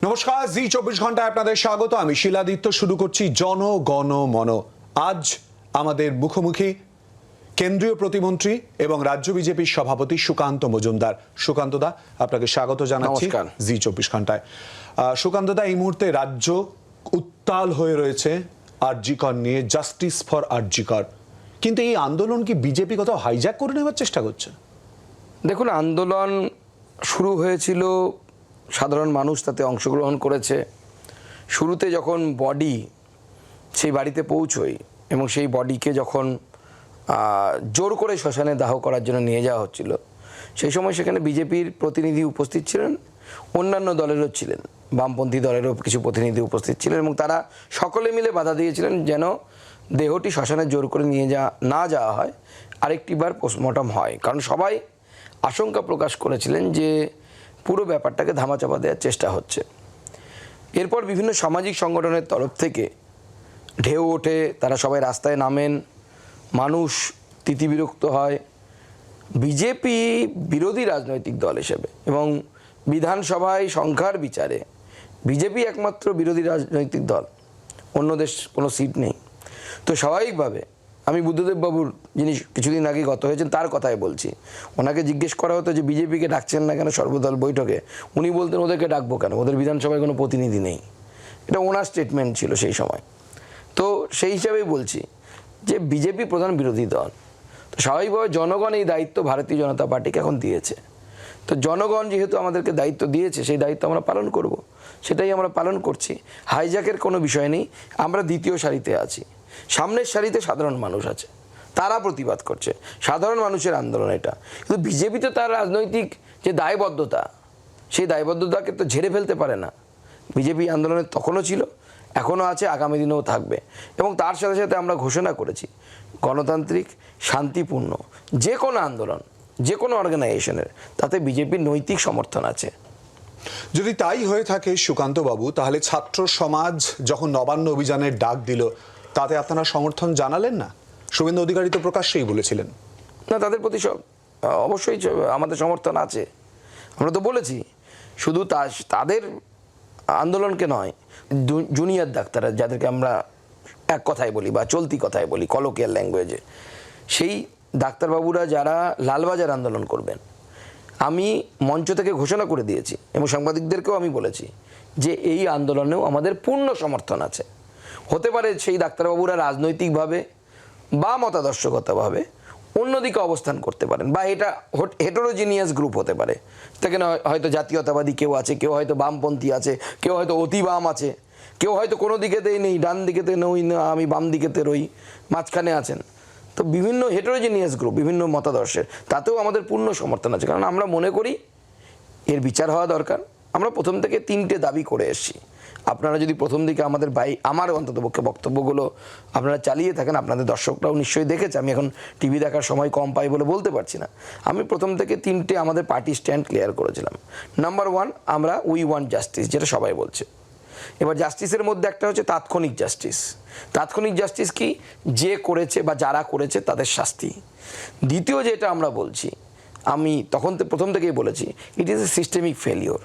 নমস্কার, জি 24 ঘন্টায় আপনাদের স্বাগত। আমি শিলাদিত্য। শুরু করছি জনগণ মন। আজ আমাদের মুখোমুখি কেন্দ্রীয় প্রতিমন্ত্রী এবং রাজ্য বিজেপির সভাপতি সুকান্ত মজুমদার। সুকান্ত দা, আপনাকে স্বাগত জানাচ্ছি জি 24 ঘন্টায়। সুকান্ত দা, এই মুহূর্তে রাজ্য উত্তাল হয়ে রয়েছে আরজি কর নিয়ে, জাস্টিস ফর আরজি কর। কিন্তু এই আন্দোলন কি বিজেপি কোথাও হাইজ্যাক করে নেওয়ার চেষ্টা করছে? দেখুন, আন্দোলন শুরু হয়েছিল, সাধারণ মানুষ তাতে অংশগ্রহণ করেছে। শুরুতে যখন বডি সেই বাড়িতে পৌঁছয় এবং সেই বডিকে যখন জোর করে শ্মশানে দাহ করার জন্য নিয়ে যাওয়া হচ্ছিল, সেই সময় সেখানে বিজেপির প্রতিনিধি উপস্থিত ছিলেন, অন্যান্য দলেরও ছিলেন, বামপন্থী দলেরও কিছু প্রতিনিধি উপস্থিত ছিলেন এবং তারা সকলে মিলে বাধা দিয়েছিলেন যেন দেহটি শ্মশানে জোর করে নিয়ে না যাওয়া হয়, আরেকটিবার পোস্টমর্টম হয়। কারণ সবাই আশঙ্কা প্রকাশ করেছিলেন যে পুরো ব্যাপারটাকে ধামাচাপা দেওয়ার চেষ্টা হচ্ছে। এরপর বিভিন্ন সামাজিক সংগঠনের তরফ থেকে ঢেউ ওঠে, তারা সবাই রাস্তায় নামেন, মানুষ তিতিবিরক্ত হয়। বিজেপি বিরোধী রাজনৈতিক দল হিসেবে এবং বিধানসভায় সংখ্যার বিচারে বিজেপি একমাত্র বিরোধী রাজনৈতিক দল, অন্য দেশ কোনো সিট নেই। তো স্বাভাবিকভাবে আমি বুদ্ধদেব বাবুর, যিনি কিছুদিন আগে গত হয়েছেন, তার কথাই বলছি। ওনাকে জিজ্ঞেস করা হতো যে বিজেপিকে ডাকছেন না কেন সর্বদল বৈঠকে, উনি বলতেন ওদেরকে ডাকবো কেন, ওদের বিধানসভায় কোনো প্রতিনিধি নেই। এটা ওনার স্টেটমেন্ট ছিল সেই সময়। তো সেই হিসাবেই বলছি যে বিজেপি প্রধান বিরোধী দল, তো স্বাভাবিকভাবে জনগণ এই দায়িত্ব ভারতীয় জনতা পার্টিকে এখন দিয়েছে। তো জনগণ যেহেতু আমাদেরকে দায়িত্ব দিয়েছে, সেই দায়িত্ব আমরা পালন করব, সেটাই আমরা পালন করছি। হাইজ্যাকের কোনো বিষয় নেই, আমরা দ্বিতীয় সারিতে আছি, সামনের সারিতে সাধারণ মানুষ আছে, তারা প্রতিবাদ করছে, সাধারণ মানুষের আন্দোলন এটা। কিন্তু বিজেপি তো তার রাজনৈতিক যে দায়বদ্ধতা, সেই দায়বদ্ধতাকে তো ঝেড়ে ফেলতে পারে না। বিজেপি আন্দোলনে তখনও ছিল, এখনও আছে, আগামী দিনেও থাকবে। এবং তার সাথে সাথে আমরা ঘোষণা করেছি গণতান্ত্রিক, শান্তিপূর্ণ যে কোনো আন্দোলন, যে কোনো অর্গানাইজেশনের, তাতে বিজেপির নৈতিক সমর্থন আছে। যদি তাই হয়ে থাকে সুকান্ত বাবু, তাহলে ছাত্র সমাজ যখন নবান্ন অভিযানের ডাক দিল, তাতে আপনারা সমর্থন জানালেন না? শুভেন্দু অধিকারী তো প্রকাশ্যেই বলেছিলেন। না, তাদের প্রতি অবশ্যই আমাদের সমর্থন আছে, আমরা তো বলেছি। শুধু তাদের আন্দোলনকে নয়, জুনিয়র ডাক্তাররা, যাদেরকে আমরা এক কথায় বলি বা চলতি কথায় বলি, কলোকিয়াল ল্যাঙ্গুয়েজে, সেই ডাক্তারবাবুরা যারা লালবাজার আন্দোলন করবেন, আমি মঞ্চ থেকে ঘোষণা করে দিয়েছি এবং সাংবাদিকদেরকেও আমি বলেছি যে এই আন্দোলনেও আমাদের পূর্ণ সমর্থন আছে। হতে পারে সেই ডাক্তারবাবুরা রাজনৈতিকভাবে বা মতাদর্শগতভাবে অন্যদিকে অবস্থান করতে পারেন, বা এটা হেটেরোজিনিয়াস গ্রুপ হতে পারে। সেখানে হয়তো জাতীয়তাবাদী কেউ আছে, কেউ হয়তো বামপন্থী আছে, কেউ হয়তো অতি বাম আছে, কেউ হয়তো কোনো দিকেতেই নেই, ডান দিকেতে নই না, আমি বাম দিকেতে রই, মাঝখানে আছেন। তো বিভিন্ন হেটেরোজিনিয়াস গ্রুপ, বিভিন্ন মতাদর্শের, তাতেও আমাদের পূর্ণ সমর্থন আছে। কারণ আমরা মনে করি এর বিচার হওয়া দরকার। আমরা প্রথম থেকে 3টে দাবি করে এসেছি। আপনারা যদি প্রথম দিকে আমার অন্ততপক্ষে বক্তব্যগুলো আপনারা চালিয়ে থাকেন, আপনাদের দর্শকরাও নিশ্চয়ই দেখেছে, আমি এখন টিভি দেখার সময় কম পাই বলে বলতে পারছি না। আমি প্রথম থেকে 3টে আমাদের পার্টি স্ট্যান্ড ক্লিয়ার করেছিলাম। নাম্বার 1, আমরা উই ওয়ান্ট জাস্টিস, যেটা সবাই বলছে। এবার জাস্টিসের মধ্যে একটা হচ্ছে তাৎক্ষণিক জাস্টিস। তাৎক্ষণিক জাস্টিস কি? যে করেছে বা যারা করেছে তাদের শাস্তি। দ্বিতীয় যেটা আমরা বলছি, আমি প্রথম থেকেই বলেছি, it is a systemic failure.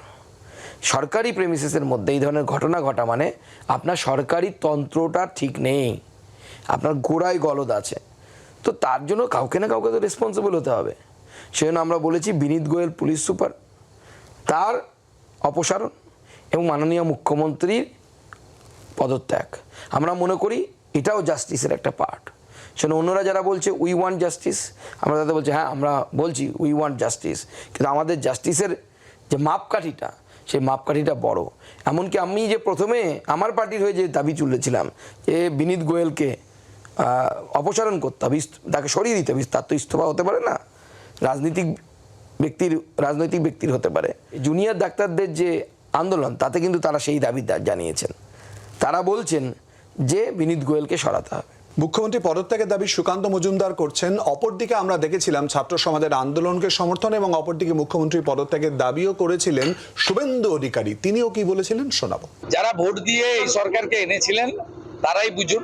সরকারি প্রেমিসেসের মধ্যে এই ধরনের ঘটনা ঘটা মানে আপনার সরকারি তন্ত্রটা ঠিক নেই, আপনার গোড়ায় গলদ আছে। তো তার জন্য কাউকে না কাউকে তো রেসপন্সিবল হতে হবে। সেজন্য আমরা বলেছি বিনীত গোয়েল পুলিশ সুপার, তার অপসারণ এবং মাননীয় মুখ্যমন্ত্রীর পদত্যাগ। আমরা মনে করি এটাও জাস্টিসের একটা পার্ট। সেজন্য অন্যরা যারা বলছে উই ওয়ান্ট জাস্টিস, আমরা তাদের বলছি হ্যাঁ আমরা বলছি উই ওয়ান্ট জাস্টিস, কিন্তু আমাদের জাস্টিসের যে মাপকাঠিটা, সেই মাপকাঠিটা বড়। এমনকি আমি যে প্রথমে আমার পার্টির হয়ে যে দাবি তুলেছিলাম যে বিনীত গোয়েলকে অপসারণ করতে হবে, তাকে সরিয়ে দিতে হবে, তার তো ইস্তফা হতে পারে না, রাজনৈতিক ব্যক্তির হতে পারে। জুনিয়র ডাক্তারদের যে আন্দোলন, তাতে কিন্তু তারা সেই দাবি জানিয়েছেন। তারা বলছেন যে বিনীত গোয়েলকে সরাতে হবে। মুখ্যমন্ত্রী পদত্যাগের দাবি সুকান্ত মজুমদার করছেন। অপরদিকে আমরা দেখেছিলাম ছাত্র সমাজের আন্দোলনকে সমর্থন এবং অপরদিকে মুখ্যমন্ত্রী পদত্যাগের দাবিও করেছিলেন শুভেন্দু অধিকারী। তিনিও কি বলেছিলেন শোনাবো। যারা ভোট দিয়ে এই সরকারকে এনেছিলেন তারাই বুঝুন,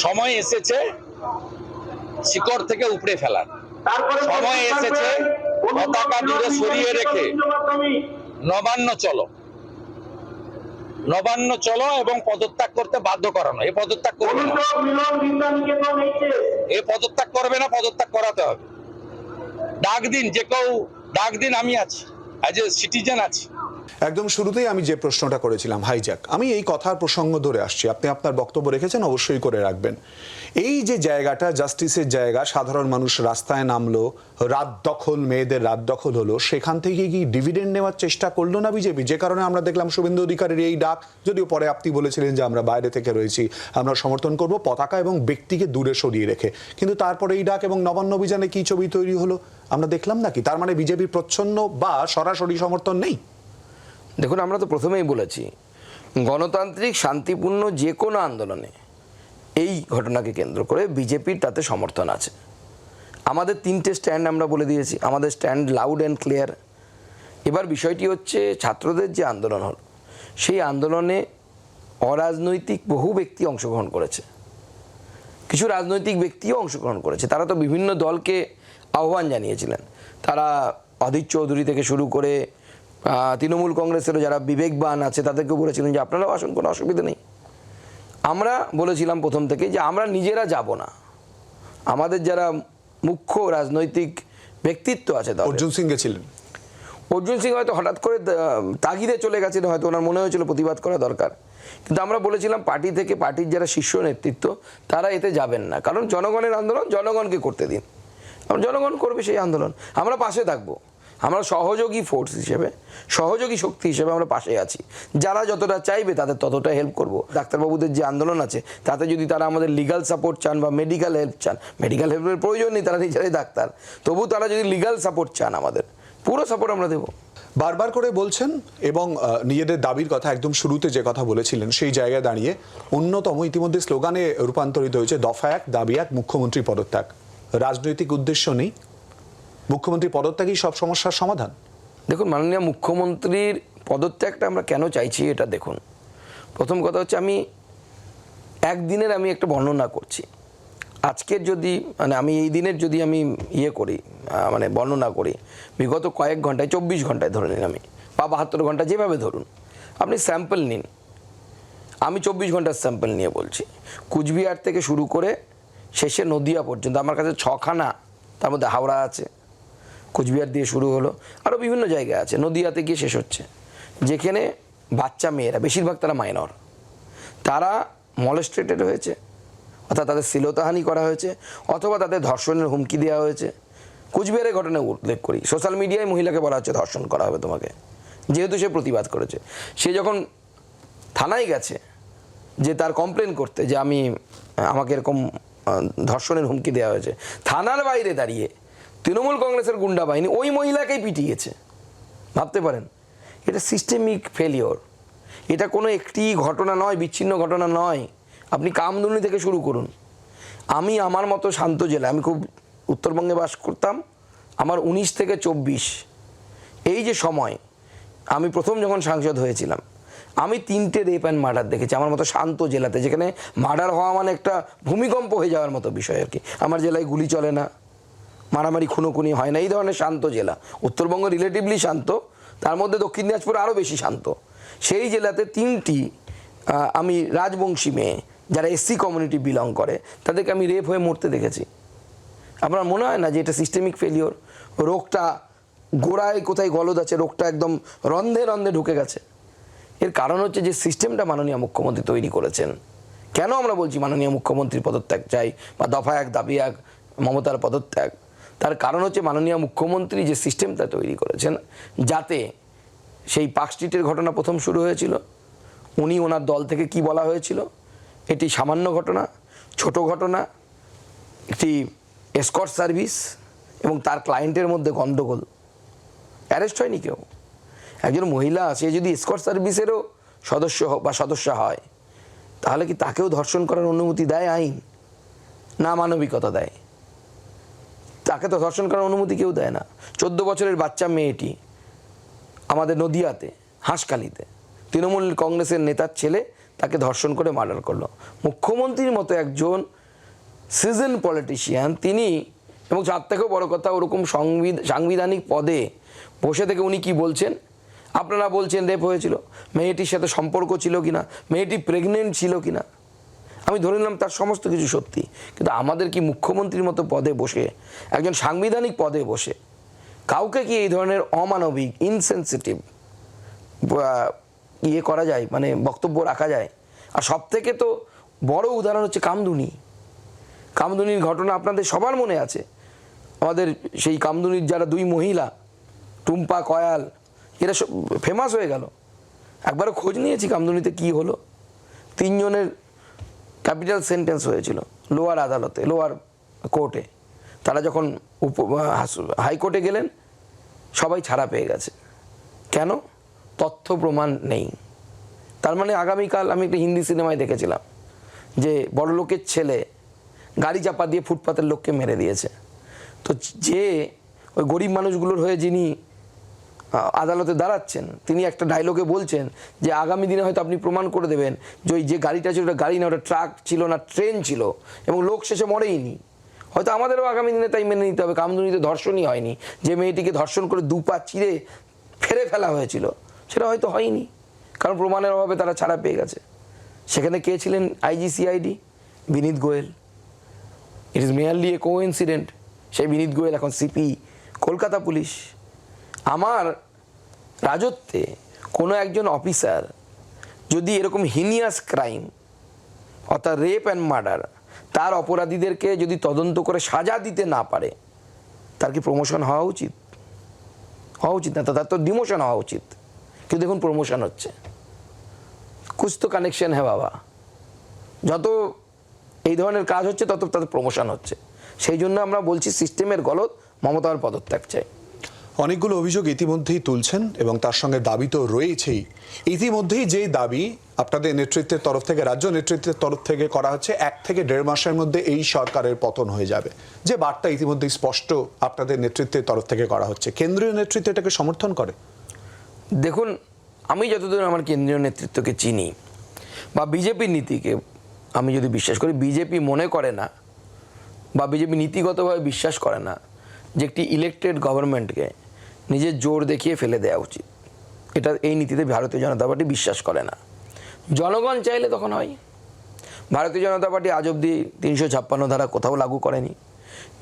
সময় এসেছে শিকড় থেকে উপড়ে ফেলার। সময় এসেছে পতাকা দূরে সরিয়ে রেখে নবান্ন চলো, নবান্ন চলো এবং পদত্যাগ করতে বাধ্য করানো। এ পদত্যাগ করবে না, এ পদত্যাগ করবে না, পদত্যাগ করাতে হবে। ডাক দিন, যে কেউ ডাক দিন, আমি আছি, অ্যাজ এ সিটিজেন আছি। একদম শুরুতেই আমি যে প্রশ্নটা করেছিলাম, হাইজ্যাক, আমি এই কথার প্রসঙ্গ ধরে আসছি, আপনি আপনার বক্তব্য রেখেছেন, অবশ্যই করে রাখবেন। এই যে জায়গাটা জাস্টিসের জায়গা, সাধারণ মানুষ রাস্তায় নামলো, রাত দখল, মেয়েদের রাত দখল হলো, সেখান থেকে কি ডিভিডেন্ড নেওয়ার চেষ্টা করলো না বিজেপি? যে কারণে আমরা দেখলাম শুভেন্দু অধিকারীর এই ডাক, যদিও পরে আপনি বলেছিলেন যে আমরা বাইরে থেকে রয়েছি, আমরা সমর্থন করব পতাকা এবং ব্যক্তিকে দূরে সরিয়ে রেখে, কিন্তু তারপরে এই ডাক এবং নবান্ন অভিযানে কি ছবি তৈরি হলো আমরা দেখলাম নাকি? তার মানে বিজেপির প্রচ্ছন্ন বা সরাসরি সমর্থন নেই? দেখুন, আমরা তো প্রথমেই বলেছি, গণতান্ত্রিক শান্তিপূর্ণ যে কোনো আন্দোলনে এই ঘটনাকে কেন্দ্র করে বিজেপির তাতে সমর্থন আছে। আমাদের 3টে স্ট্যান্ড আমরা বলে দিয়েছি, আমাদের স্ট্যান্ড লাউড অ্যান্ড ক্লিয়ার। এবার বিষয়টি হচ্ছে, ছাত্রদের যে আন্দোলন হল, সেই আন্দোলনে অরাজনৈতিক বহু ব্যক্তি অংশগ্রহণ করেছে, কিছু রাজনৈতিক ব্যক্তিও অংশগ্রহণ করেছে। তারা তো বিভিন্ন দলকে আহ্বান জানিয়েছিলেন। তারা অধীর চৌধুরী থেকে শুরু করে তৃণমূল কংগ্রেসেরও যারা বিবেকবান আছে তাদেরকেও বলেছিলেন যে আপনারাও আসুন, কোনো অসুবিধা নেই। আমরা বলেছিলাম প্রথম থেকে যে আমরা নিজেরা যাব না, আমাদের যারা মুখ্য রাজনৈতিক ব্যক্তিত্ব আছে, অর্জুন সিং গেছিলেন। অর্জুন সিং হয়তো হঠাৎ করে তাগিদে চলে গেছেন, হয়তো ওনার মনে হয়েছিল প্রতিবাদ করা দরকার, কিন্তু আমরা বলেছিলাম পার্টি থেকে, পার্টির যারা শীর্ষ নেতৃত্ব তারা এতে যাবেন না, কারণ জনগণের আন্দোলন জনগণকে করতে দিন, জনগণ করবে সেই আন্দোলন, আমরা পাশে থাকবো। আমরা সহযোগী ফোর্স হিসেবে, সহযোগী শক্তি হিসেবে আমরা পাশে আছি। যারা যতটা চাইবে তাদের ততটা হেল্প করব। ডাক্তারবাবুদের যে আন্দোলন আছে তাতে যদি তারা আমাদের লিগাল সাপোর্ট চান বা মেডিকেল হেল্প চান, মেডিকেল হেল্পের প্রয়োজন নেই, তারা নিজেরাই ডাক্তার, তবু তারা যদি লিগাল সাপোর্ট চান আমাদের পুরো সাপোর্ট আমরা দেবো। বারবার করে বলছেন এবং নিজেদের দাবির কথা একদম শুরুতে যে কথা বলেছিলেন সেই জায়গায় দাঁড়িয়ে অন্যতম ইতিমধ্যে স্লোগানে রূপান্তরিত হয়েছে দফা 1 দাবি 1 মুখ্যমন্ত্রী পদত্যাগ। রাজনৈতিক উদ্দেশ্য নেই, মুখ্যমন্ত্রী পদত্যাগই সব সমস্যার সমাধান। দেখুন, মাননীয় মুখ্যমন্ত্রীর পদত্যাগটা আমরা কেন চাইছি এটা দেখুন। প্রথম কথা হচ্ছে, আমি একদিনের আমি একটা বর্ণনা করছি। আজকের যদি আমি এই দিনের যদি আমি করি, বর্ণনা করি, বিগত কয়েক ঘন্টায়, 24 ঘন্টায় ধরে নিন আমি, বা 72 ঘন্টা, যেভাবে ধরুন, আপনি স্যাম্পল নিন। আমি 24 ঘন্টার স্যাম্পল নিয়ে বলছি। কুচবিহার থেকে শুরু করে শেষে নদিয়া পর্যন্ত আমার কাছে 6খানা, তার মধ্যে হাওড়া আছে, কুচবিহার দিয়ে শুরু হলো, আরও বিভিন্ন জায়গায় আছে, নদিয়াতে গিয়ে শেষ হচ্ছে, যেখানে বাচ্চা মেয়েরা, বেশিরভাগ তারা মাইনর, তারা মলেস্টেটেড হয়েছে, অর্থাৎ তাদের শ্লীলতাহানি করা হয়েছে, অথবা তাদের ধর্ষণের হুমকি দেওয়া হয়েছে। কুচবিহারের ঘটনা উল্লেখ করি, সোশ্যাল মিডিয়ায় মহিলাকে বলা হচ্ছে ধর্ষণ করা হবে তোমাকে, যেহেতু সে প্রতিবাদ করেছে। সে যখন থানায় গেছে যে তার কমপ্লেন করতে যে আমাকে এরকম ধর্ষণের হুমকি দেওয়া হয়েছে, থানার বাইরে দাঁড়িয়ে তৃণমূল কংগ্রেসের গুন্ডা বাহিনী ওই মহিলাকেই পিটিয়েছে। ভাবতে পারেন, এটা সিস্টেমিক ফেলিওর। এটা কোনো একটি ঘটনা নয়, বিচ্ছিন্ন ঘটনা নয়। আপনি কামদুনি থেকে শুরু করুন। আমি আমার মতো শান্ত জেলা, আমি খুব উত্তরবঙ্গে বাস করতাম, আমার 19 থেকে 24 এই যে সময়, আমি প্রথম যখন সাংসদ হয়েছিলাম, আমি 3টে রেপ অ্যান্ড মার্ডার দেখেছি আমার মতো শান্ত জেলাতে, যেখানে মার্ডার হওয়া মানে একটা ভূমিকম্প হয়ে যাওয়ার মতো বিষয় আর কি। আমার জেলায় গুলি চলে না, মারামারি খুনোখুনি হয় না, এই ধরনের শান্ত জেলা। উত্তরবঙ্গ রিলেটিভলি শান্ত, তার মধ্যে দক্ষিণ দিনাজপুর আরও বেশি শান্ত। সেই জেলাতে 3টি আমি রাজবংশী মেয়ে যারা এসসি কমিউনিটি বিলং করে, তাদেরকে আমি রেপ হয়ে মরতে দেখেছি। আপনার মনে হয় না যে এটা সিস্টেমিক ফেলিওর? রোগটা গোড়ায় কোথায় গলদ আছে, রোগটা একদম রন্ধে রন্ধে ঢুকে গেছে। এর কারণ হচ্ছে যে সিস্টেমটা মাননীয় মুখ্যমন্ত্রী তৈরি করেছেন। কেন আমরা বলছি মাননীয় মুখ্যমন্ত্রীর পদত্যাগ চাই বা দফা 1 দাবি 1 মমতার পদত্যাগ? তার কারণ হচ্ছে মাননীয় মুখ্যমন্ত্রী যে সিস্টেমটা তৈরি করেছেন, যাতে সেই পার্ক স্ট্রিটের ঘটনা প্রথম শুরু হয়েছিল, উনি ওনার দল থেকে কি বলা হয়েছিল, এটি সামান্য ঘটনা, ছোট ঘটনা, একটি এসকর্ট সার্ভিস এবং তার ক্লায়েন্টের মধ্যে গণ্ডগোল, অ্যারেস্ট হয়নি কেউ। একজন মহিলা, সে যদি এসকর্ট সার্ভিসেরও সদস্য বা সদস্য হয়, তাহলে কি তাকেও ধর্ষণ করার অনুমতি দেয় আইন? না, মানবিকতা দেয়। তাকে তো ধর্ষণ করার অনুমতি কেউ দেয় না। 14 বছরের বাচ্চা মেয়েটি আমাদের নদিয়াতে হাঁসখালিতে তৃণমূল কংগ্রেসের নেতার ছেলে তাকে ধর্ষণ করে মার্ডার করলো। মুখ্যমন্ত্রীর মতো একজন সিজন পলিটিশিয়ান তিনি, এবং তার থেকেও বড় কথা, ওরকম সাংবিধানিক পদে বসে থেকে উনি কি বলছেন, আপনারা বলছেন রেপ হয়েছিল, মেয়েটির সাথে সম্পর্ক ছিল কিনা, মেয়েটি প্রেগনেন্ট ছিল কিনা, আমি ধরে নিলাম তার সমস্ত কিছু সত্যি। কিন্তু আমাদের কি মুখ্যমন্ত্রীর মতো পদে বসে, একজন সাংবিধানিক পদে বসে কাউকে কি এই ধরনের অমানবিক ইনসেনসিটিভ ইয়ে করা যায়, মানে বক্তব্য রাখা যায়? আর সব থেকে তো বড় উদাহরণ হচ্ছে কামদুনি। কামদুনির ঘটনা আপনাদের সবার মনে আছে। আমাদের সেই কামদুনির যারা দুই মহিলা, টুম্পা কয়াল, এরা সব ফেমাস হয়ে গেল। একবারও খোঁজ নিয়েছি কামদুনিতে কি হলো। 3 জনের ক্যাপিটাল সেন্টেন্স হয়েছিল লোয়ার আদালতে, লোয়ার কোর্টে। তারা যখন হাইকোর্টে গেলেন সবাই ছাড়া পেয়ে গেছে। কেন? তথ্য প্রমাণ নেই। তার মানে আগামীকাল আমি একটা হিন্দি সিনেমায় দেখেছিলাম যে বড় লোকের ছেলে গাড়ি চাপা দিয়ে ফুটপাতের লোককে মেরে দিয়েছে। তো যে ওই গরিব মানুষগুলোর হয়ে যিনি আদালতে দাঁড়াচ্ছেন, তিনি একটা ডায়লগে বলছেন যে আগামী দিনে হয়তো আপনি প্রমাণ করে দেবেন যে ওই যে গাড়িটা ছিল ওটা গাড়ি না, ওটা ট্রাক ছিল না ট্রেন ছিল, এবং লোক শেষে মরেইনি। হয়তো আমাদেরও আগামী দিনে তাই মেনে নিতে হবে। কামদুনিতে ধর্ষণই হয়নি, যে মেয়েটিকে ধর্ষণ করে 2 পা চিরে ফেলে ফেলা হয়েছিল সেটা হয়তো হয়নি, কারণ প্রমাণের অভাবে তারা ছাড়া পেয়ে গেছে। সেখানে কে ছিলেন? IGCID Vineet Goel. It is merely a coincident. সেই বিনীত গোয়েল এখন সিপি কলকাতা পুলিশ। আমার রাজত্বে কোনো একজন অফিসার যদি এরকম হিনিয়াস ক্রাইম অর্থাৎ রেপ অ্যান্ড মার্ডার, তার অপরাধীদেরকে যদি তদন্ত করে সাজা দিতে না পারে, তার কি প্রমোশন হওয়া উচিত? হওয়া উচিত না, তার তো ডিমোশন হওয়া উচিত। কিন্তু দেখুন প্রমোশন হচ্ছে। কুছ তো কানেকশন হ্যাঁ বাবা। যত এই ধরনের কাজ হচ্ছে তত তাদের প্রমোশন হচ্ছে। সেই জন্য আমরা বলছি সিস্টেমের গলদ, মমতার পদত্যাগ চাই। অনেকগুলো অভিযোগ ইতিমধ্যেই তুলছেন এবং তার সঙ্গে দাবি তো রয়েছেই। ইতিমধ্যেই যে দাবি আপনাদের নেতৃত্বের তরফ থেকে, রাজ্য নেতৃত্বের তরফ থেকে করা হচ্ছে, 1 থেকে 1.5 মাসের মধ্যে এই সরকারের পতন হয়ে যাবে, যে বার্তা ইতিমধ্যেই স্পষ্ট আপনাদের নেতৃত্বের তরফ থেকে করা হচ্ছে, কেন্দ্রীয় নেতৃত্ব এটাকে সমর্থন করে? দেখুন, আমি যতদূর আমার কেন্দ্রীয় নেতৃত্বকে চিনি বা বিজেপির নীতিকে আমি যদি বিশ্বাস করি, বিজেপি মনে করে না বা বিজেপি নীতিগতভাবে বিশ্বাস করে না যে একটি ইলেকটেড গভর্নমেন্টকে নিজের জোর দেখিয়ে ফেলে দেওয়া উচিত। এটা এই নীতিতে ভারতীয় জনতা পার্টি বিশ্বাস করে না। জনগণ চাইলে তখন হয়। ভারতীয় জনতা পার্টি আজ অবধি 356 ধারা কোথাও লাগু করেনি,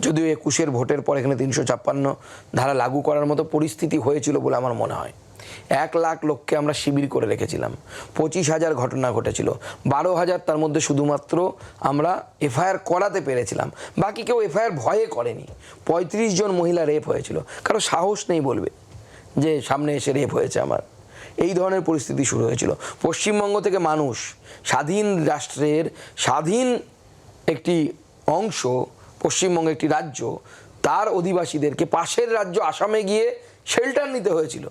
যদিও 21-এর ভোটের পর এখানে 356 ধারা লাগু করার মতো পরিস্থিতি হয়েছিল বলে আমার মনে হয়। 1 লাখ লোককে আমরা শিবির করে রেখেছিলাম, 25,000 ঘটনা ঘটেছিল, 12,000 তার মধ্যে শুধুমাত্র আমরা FIR করাতে পেরেছিলাম, বাকি কেউ FIR ভয়ে করেনি। 35 জন মহিলা রেপ হয়েছিল, কারো সাহস নেই বলবে যে সামনে এসে রেপ হয়েছে আমার। এই ধরনের পরিস্থিতি শুরু হয়েছিল। পশ্চিমবঙ্গ থেকে মানুষ, স্বাধীন রাষ্ট্রের স্বাধীন একটি অংশ, পশ্চিমবঙ্গ একটি রাজ্য, তার অধিবাসীদেরকে পাশের রাজ্য আসামে গিয়ে শেল্টার নিতে হয়েছিল।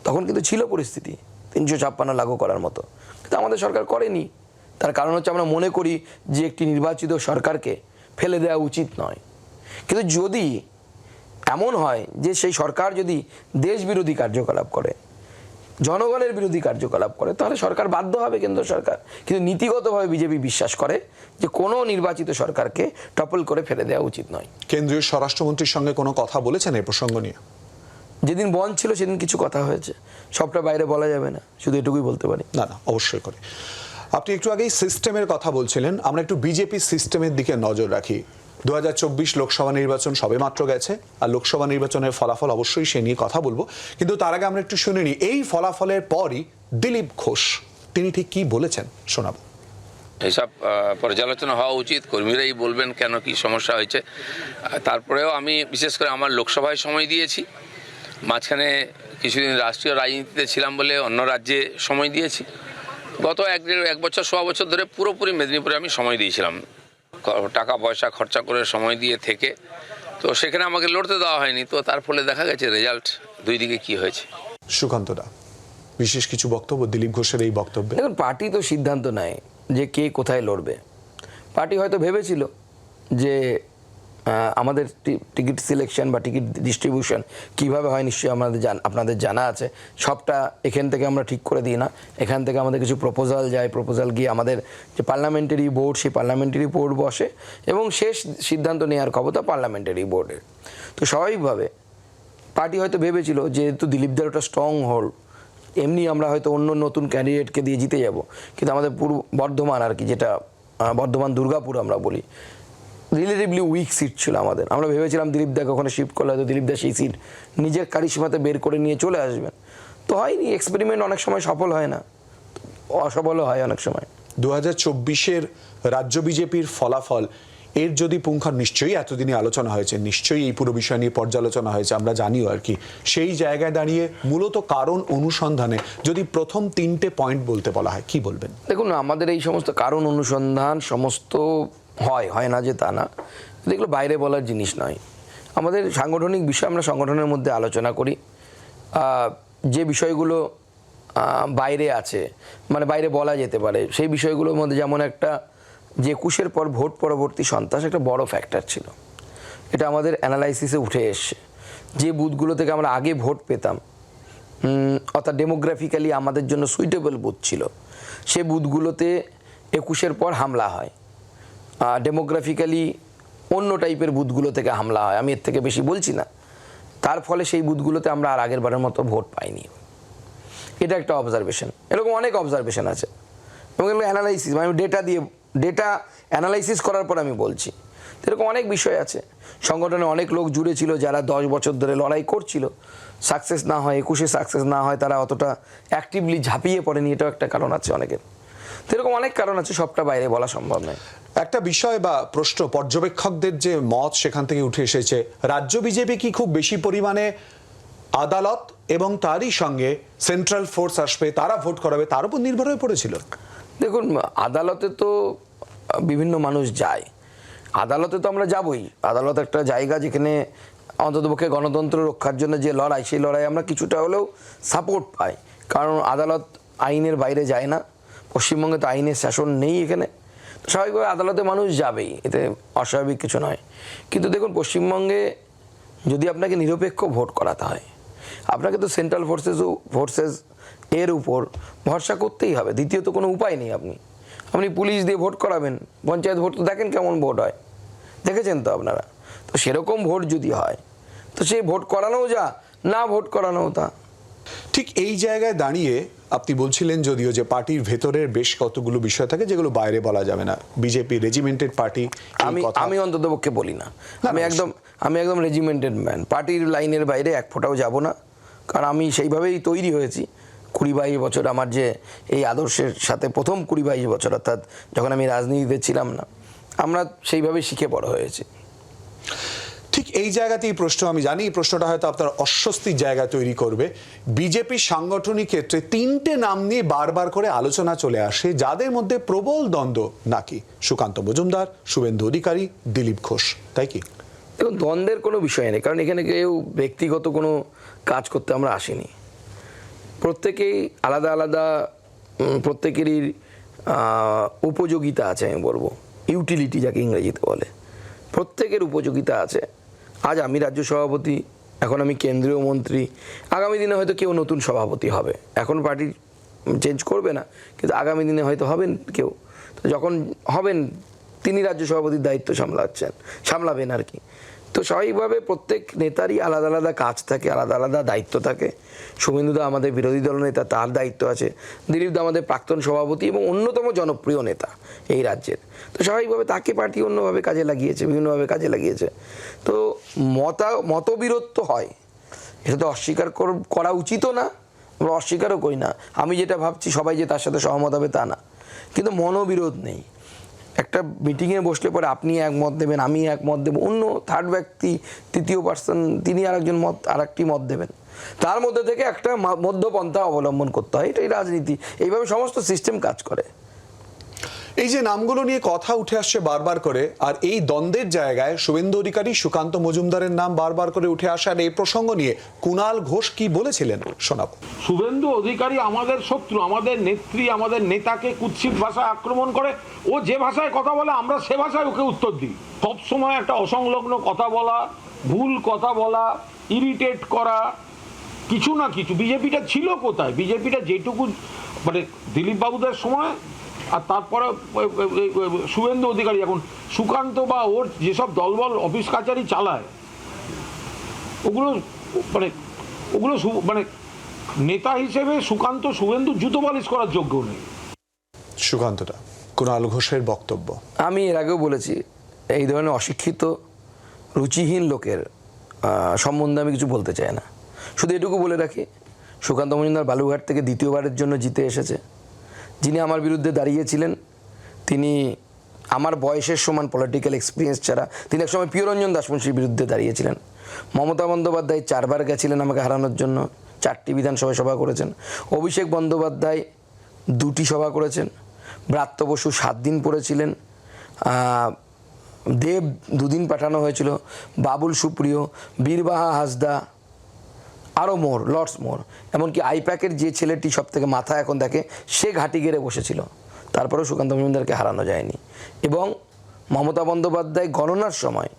তখন কিন্তু ছিল পরিস্থিতি 356 লাগু করার মতো, কিন্তু আমাদের সরকার করেনি। তার কারণ হচ্ছে আমরা মনে করি যে একটি নির্বাচিত সরকারকে ফেলে দেওয়া উচিত নয়। কিন্তু যদি এমন হয় যে সেই সরকার যদি দেশ বিরোধী কার্যকলাপ করে, জনগণের বিরোধী কার্যকলাপ করে, তাহলে সরকার বাধ্য হবে, কেন্দ্র সরকার। কিন্তু নীতিগতভাবে বিজেপি বিশ্বাস করে যে কোনো নির্বাচিত সরকারকে টপল করে ফেলে দেওয়া উচিত নয়। কেন্দ্রীয় স্বরাষ্ট্রমন্ত্রীর সঙ্গে কোনো কথা বলেছেন এই প্রসঙ্গ নিয়ে? যেদিন বন্ধ ছিল সেদিন কিছু কথা হয়েছে, সবটা বাইরে বলা যাবে না, শুধু এটুকুই বলতে পারি। না, অবশ্যই করে। আপনি একটু আগেই সিস্টেমের কথা বলছিলেন, আমরা একটু বিজেপি সিস্টেমের দিকে নজর রাখি। 2024 লোকসভা নির্বাচন সবেমাত্র গেছে, আর লোকসভা নির্বাচনের ফলাফল অবশ্যই সে নিয়ে কথা বলবো, কিন্তু তার আগে আমরা একটু শুনে নিই এই ফলাফলের পরই দিলীপ ঘোষ তিনি ঠিক কি বলেছেন, শোনাবো। এসব পর্যালোচনা হওয়া উচিত, কর্মীরাই বলবেন কেন কি সমস্যা হয়েছে। তারপরেও আমি বিশেষ করে আমার লোকসভায় সময় দিয়েছি, মাঝখানে কিছুদিন রাষ্ট্রীয় রাজনীতিতে ছিলাম বলে অন্য রাজ্যে সময় দিয়েছি। গত 1 বছর 1.25 বছর ধরে পুরোপুরি মেদিনীপুরে আমি সময় দিয়েছিলাম, টাকা পয়সা খরচা করে সময় দিয়ে থেকে। তো সেখানে আমাকে লড়তে দেওয়া হয়নি, তো তার ফলে দেখা গেছে রেজাল্ট দুই দিকে কি হয়েছে। সুকান্ত দা, বিশেষ কিছু বক্তব্য দিলীপ ঘোষের এই বক্তব্যে? দেখুন, পার্টি তো সিদ্ধান্ত নেয় যে কে কোথায় লড়বে। পার্টি হয়তো ভেবেছিল যে আমাদের টিকিট সিলেকশন বা টিকিট ডিস্ট্রিবিউশন কীভাবে হয় নিশ্চয়ই আপনাদের জানা আছে। সবটা এখান থেকে আমরা ঠিক করে দিই না, এখান থেকে আমাদের কিছু প্রপোজাল যায়, প্রপোজাল গিয়ে আমাদের যে পার্লামেন্টারি বোর্ড, সেই পার্লামেন্টারি বোর্ড বসে এবং শেষ সিদ্ধান্ত নেওয়ার ক্ষমতা পার্লামেন্টারি বোর্ডের। তো স্বাভাবিকভাবে পার্টি হয়তো ভেবেছিল যেহেতু দিলীপদের ওটা স্ট্রং হোল্ড, এমনি আমরা হয়তো অন্য নতুন ক্যান্ডিডেটকে দিয়ে জিতে যাব, কিন্তু আমাদের পূর্ব বর্ধমান আর কি, যেটা বর্ধমান দুর্গাপুর আমরা বলি, রিলেটিভলি উইক সিট ছিল আমাদের। আমরা ভেবেছিলাম দিলীপ দাকে ওখানে শিফট করলে হয়তো দিলীপ দা সেই সিট নিজের কারিশমাতে বের করে নিয়ে চলে আসবেন। তো হয়নি, এক্সপেরিমেন্ট অনেক সময় সফল হয় না, অসফলও হয় অনেক সময়। 2024-এর রাজ্য বিজেপির ফলাফল এর যদি পুঙ্খান, নিশ্চয়ই এতদিনে আলোচনা হয়েছে, নিশ্চয়ই এই পুরো বিষয় নিয়ে পর্যালোচনা হয়েছে, আমরা জানিও আর কি। সেই জায়গায় দাঁড়িয়ে মূলত কারণ অনুসন্ধানে যদি প্রথম 3টে পয়েন্ট বলতে বলা হয়, কি বলবেন? দেখুন, আমাদের এই সমস্ত কারণ অনুসন্ধান সমস্ত হয় না যে তা না, এগুলো বাইরে বলার জিনিস নয়। আমাদের সাংগঠনিক বিষয় আমরা সংগঠনের মধ্যে আলোচনা করি। যে বিষয়গুলো বাইরে আছে, মানে বাইরে বলা যেতে পারে, সেই বিষয়গুলোর মধ্যে যেমন একটা যে 21-এর পর ভোট পরবর্তী সন্ত্রাস একটা বড় ফ্যাক্টর ছিল। এটা আমাদের অ্যানালাইসিসে উঠে এসছে। যে বুথগুলো থেকে আমরা আগে ভোট পেতাম, অর্থাৎ ডেমোগ্রাফিক্যালি আমাদের জন্য সুইটেবল বুথ ছিল, সে বুথগুলোতে 21-এর পর হামলা হয়। ডেমোগ্রাফিক্যালি অন্য টাইপের বুথগুলো থেকে হামলা হয়, আমি এর থেকে বেশি বলছি না। তার ফলে সেই বুথগুলোতে আমরা আর আগের বারের মতো ভোট পাইনি। এটা একটা অবজারভেশন। এরকম অনেক অবজারভেশন আছে এবং এগুলো অ্যানালাইসিস, মানে ডেটা অ্যানালাইসিস করার পর আমি বলছি। এরকম অনেক বিষয় আছে। সংগঠনে অনেক লোক জুড়ে ছিল যারা 10 বছর ধরে লড়াই করছিল, সাকসেস না হয়, 21-এ সাকসেস না হয়, তারা অতটা অ্যাক্টিভলি ঝাঁপিয়ে পড়েনি, এটাও একটা কারণ আছে অনেকের। তো এরকম অনেক কারণ আছে, সবটা বাইরে বলা সম্ভব নয়। একটা বিষয় বা প্রশ্ন, পর্যবেক্ষকদের যে মত সেখান থেকে উঠে এসেছে, রাজ্য বিজেপি কি খুব বেশি পরিমাণে আদালত এবং তারই সঙ্গে সেন্ট্রাল ফোর্স আসবে, তারা ভোট করাবে, তার উপর নির্ভর হয়ে পড়েছিল? দেখুন, আদালতে তো বিভিন্ন মানুষ যায়, আদালতে তো আমরা যাবই। আদালত একটা জায়গা যেখানে অন্ততপক্ষে গণতন্ত্র রক্ষার জন্য যে লড়াই, সেই লড়াই আমরা কিছুটা হলেও সাপোর্ট পাই, কারণ আদালত আইনের বাইরে যায় না। পশ্চিমবঙ্গে তো আইনের শাসন নেই এখানে, তো স্বাভাবিকভাবে আদালতে মানুষ যাবেই, এতে অস্বাভাবিক কিছু নয়। কিন্তু দেখুন, পশ্চিমবঙ্গে যদি আপনাকে নিরপেক্ষ ভোট করাতে হয়, আপনাকে তো সেন্ট্রাল ফোর্সেস এর উপর ভরসা করতেই হবে, দ্বিতীয়ত কোনো উপায় নেই। আপনি পুলিশ দিয়ে ভোট করাবেন, পঞ্চায়েত ভোট তো দেখেন কেমন ভোট হয়, দেখেছেন তো আপনারা। তো সেরকম ভোট যদি হয়, তো সেই ভোট করানোও যা, না ভোট করানোও তা। ঠিক এই জায়গায় দাঁড়িয়ে আপনি বলছিলেন যদিও যে পার্টির ভেতরের বেশ কতগুলো বিষয় থাকে যেগুলো বাইরে বলা যাবে না, বিজেপি রেজিমেন্টেড পার্টি। আমি অন্ততপক্ষে বলি না, আমি একদম রেজিমেন্টেড ম্যান। পার্টির লাইনের বাইরে এক ফোঁটাও যাব না, কারণ আমি সেইভাবেই তৈরি হয়েছি। 20-22 বছর আমার যে এই আদর্শের সাথে প্রথম 20-22 বছর, অর্থাৎ যখন আমি রাজনীতিতে ছিলাম না, আমরা সেইভাবেই শিখে বড় হয়েছি। ঠিক এই জায়গাতেই প্রশ্ন, আমি জানি এই প্রশ্নটা হয়তো আপনার অস্বস্তির জায়গা তৈরি করবে। বিজেপির সাংগঠনিক ক্ষেত্রে 3টে নাম নিয়ে বারবার করে আলোচনা চলে আসে, যাদের মধ্যে প্রবল দ্বন্দ্ব নাকি সুকান্ত মজুমদার, শুভেন্দু অধিকারী, দিলীপ ঘোষ, তাই কি? দেখুন, দ্বন্দ্বের কোনো বিষয় নেই, কারণ এখানে কেউ ব্যক্তিগত কোনো কাজ করতে আমরা আসিনি। প্রত্যেকেই আলাদা আলাদা, প্রত্যেকেরই উপযোগিতা আছে, আমি বলবো ইউটিলিটি যাকে ইংরেজিতে বলে, প্রত্যেকের উপযোগিতা আছে। আজ আমি রাজ্য সভাপতি, এখন আমি কেন্দ্রীয় মন্ত্রী, আগামী দিনে হয়তো কেউ নতুন সভাপতি হবে। এখন পার্টি চেঞ্জ করবে না, কিন্তু আগামী দিনে হয়তো হবেন কেউ। তো যখন হবেন, তিনি রাজ্য সভাপতির দায়িত্ব সামলাবেন আর কি। তো স্বাভাবিকভাবে প্রত্যেক নেতারই আলাদা আলাদা কাজ থাকে, আলাদা আলাদা দায়িত্ব থাকে। শুভেন্দুদা আমাদের বিরোধী দল নেতা, তার দায়িত্ব আছে। দিলীপদা আমাদের প্রাক্তন সভাপতি এবং অন্যতম জনপ্রিয় নেতা এই রাজ্যের। তো স্বাভাবিকভাবে তাকে পার্টি অন্যভাবে কাজে লাগিয়েছে, বিভিন্নভাবে কাজে লাগিয়েছে। তো মতবিরোধ তো হয়, এটা তো অস্বীকার করা উচিতও না, আমরা অস্বীকারও করি না। আমি যেটা ভাবছি সবাই যে তার সাথে সহমত হবে তা না, কিন্তু মনোবিরোধ নেই। একটা মিটিংয়ে বসলে পরে আপনি এক মত দেবেন, আমি এক মত দেবো, অন্য থার্ড ব্যক্তি, তৃতীয় পার্সন, তিনি আরেকটি মত দেবেন। তার মধ্যে থেকে একটা মধ্যপন্থা অবলম্বন করতে হয়, এটাই রাজনীতি। এইভাবে সমস্ত সিস্টেম কাজ করে। এই যে নামগুলো নিয়ে কথা উঠে আসছে বারবার করে, আর এই দ্বন্দ্বের জায়গায় শুভেন্দু অধিকারী, সুকান্ত মজুমদারের নাম বারবার করে উঠে আসার এই প্রসঙ্গ নিয়ে কুণাল ঘোষ কি বলেছিলেন শোনাবো। শুভেন্দু অধিকারী আমাদের শত্রু, আমাদের নেত্রী, আমাদের নেতাকে কুৎসিত ভাষায় আক্রমণ করে। ও যে ভাষায় কথা বলে আমরা সে ভাষায় ওকে উত্তর দিই। সবসময় একটা অসংলগ্ন কথা বলা, ভুল কথা বলা, ইরিটেট করা, কিছু না কিছু। বিজেপিটা ছিল কোথায়? বিজেপিটা যেটুকু মানে দিলীপ বাবুদের সময়, আর তারপরে শুভেন্দু অধিকারী, এখন সুকান্ত বা ওর যেসব দলবল অফিস কাচারি চালায়, ওগুলো মানে ওগুলো মানে নেতা হিসেবে সুকান্ত শুভেন্দু জুতো পালিশ করার যোগ্য নেই। সুকান্তটা কুণাল ঘোষের বক্তব্য। আমি এর আগেও বলেছি, এই ধরনের অশিক্ষিত রুচিহীন লোকের সম্বন্ধে আমি কিছু বলতে চাই না। শুধু এটুকু বলে রাখি, সুকান্ত মজুমদার বালুরঘাট থেকে দ্বিতীয়বারের জন্য জিতে এসেছে। যিনি আমার বিরুদ্ধে দাঁড়িয়েছিলেন তিনি আমার বয়সের সমান পলিটিক্যাল এক্সপিরিয়েন্স ছাড়া, তিনি একসময় প্রিয়রঞ্জন দাসমুন্সির বিরুদ্ধে দাঁড়িয়েছিলেন। মমতা বন্দ্যোপাধ্যায় 4 বার গেছিলেন আমাকে হারানোর জন্য, 4টি বিধানসভায় সভা করেছেন। অভিষেক বন্দ্যোপাধ্যায় 2টি সভা করেছেন। ব্রাত্য বসু 7 দিন পড়েছিলেন। দেব 2 দিন পাঠানো হয়েছিল। বাবুল সুপ্রিয়, বীরবাহা হাসদা, আরও লটস মোর, এমনকি আইপ্যাকের যে ছেলেটি সব থেকে মাথা এখন দেখে সে ঘাঁটি গেড়ে বসেছিল। তারপরেও সুকান্ত মজুমদারকে হারানো যায়নি। এবং মমতা বন্দ্যোপাধ্যায় গণনার সময়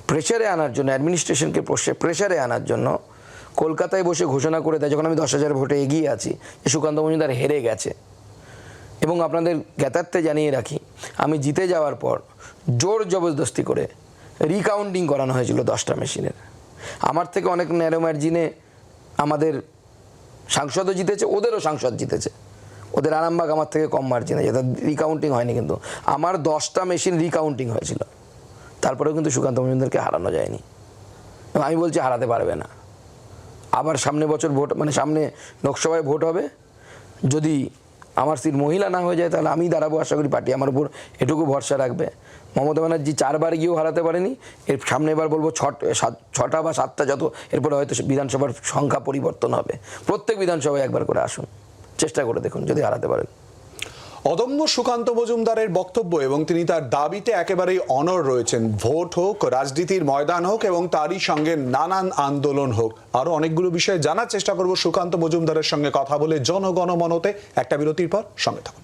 প্রেশারে আনার জন্য, অ্যাডমিনিস্ট্রেশনকে প্রেশারে আনার জন্য কলকাতায় বসে ঘোষণা করে দেয়, যখন আমি 10,000 ভোটে এগিয়ে আছি, যে সুকান্ত মজুমদার হেরে গেছে। এবং আপনাদের জ্ঞাতার্থে জানিয়ে রাখি, আমি জিতে যাওয়ার পর জোর জবরদস্তি করে রিকাউন্টিং করানো হয়েছিল 10টা মেশিনের। আমার থেকে অনেক ন্যারো মার্জিনে আমাদের সাংসদও জিতেছে, ওদেরও সাংসদ জিতেছে। ওদের আরামবাগ আমার থেকে কম মার্জিনে, যেটা রিকাউন্টিং হয়নি, কিন্তু আমার 10টা মেশিন রিকাউন্টিং হয়েছিল। তারপরেও কিন্তু সুকান্ত মজুমদারকে হারানো যায়নি। এবং আমি বলছি হারাতে পারবে না। আবার সামনে বছর ভোট, মানে সামনে লোকসভায় ভোট হবে, যদি আমার সিট মহিলা না হয়ে যায় তাহলে আমি দাঁড়াবো। আশা করি পার্টি আমার উপর এটুকু ভরসা রাখবে। মমতা ব্যানার্জি 4 বার গিয়েও হারাতে পারেনি। এর সামনে এবার বলবো 6টা বা 7টা, যত এরপরে হয়তো বিধানসভার সংখ্যা পরিবর্তন হবে। প্রত্যেক বিধানসভায় একবার করে আসুন, চেষ্টা করে দেখুন যদি হারাতে পারেন। অদম্য সুকান্ত মজুমদারের বক্তব্য, এবং তিনি তার দাবিতে একেবারেই অনড় রয়েছেন। ভোট হোক, রাজনীতির ময়দান হোক, এবং তারই সঙ্গে নানান আন্দোলন হোক। আরো অনেকগুলো বিষয়ে জানার চেষ্টা করব সুকান্ত মজুমদারের সঙ্গে কথা বলে জনগণমনতে। একটা বিরতির পর সঙ্গে থাকুন।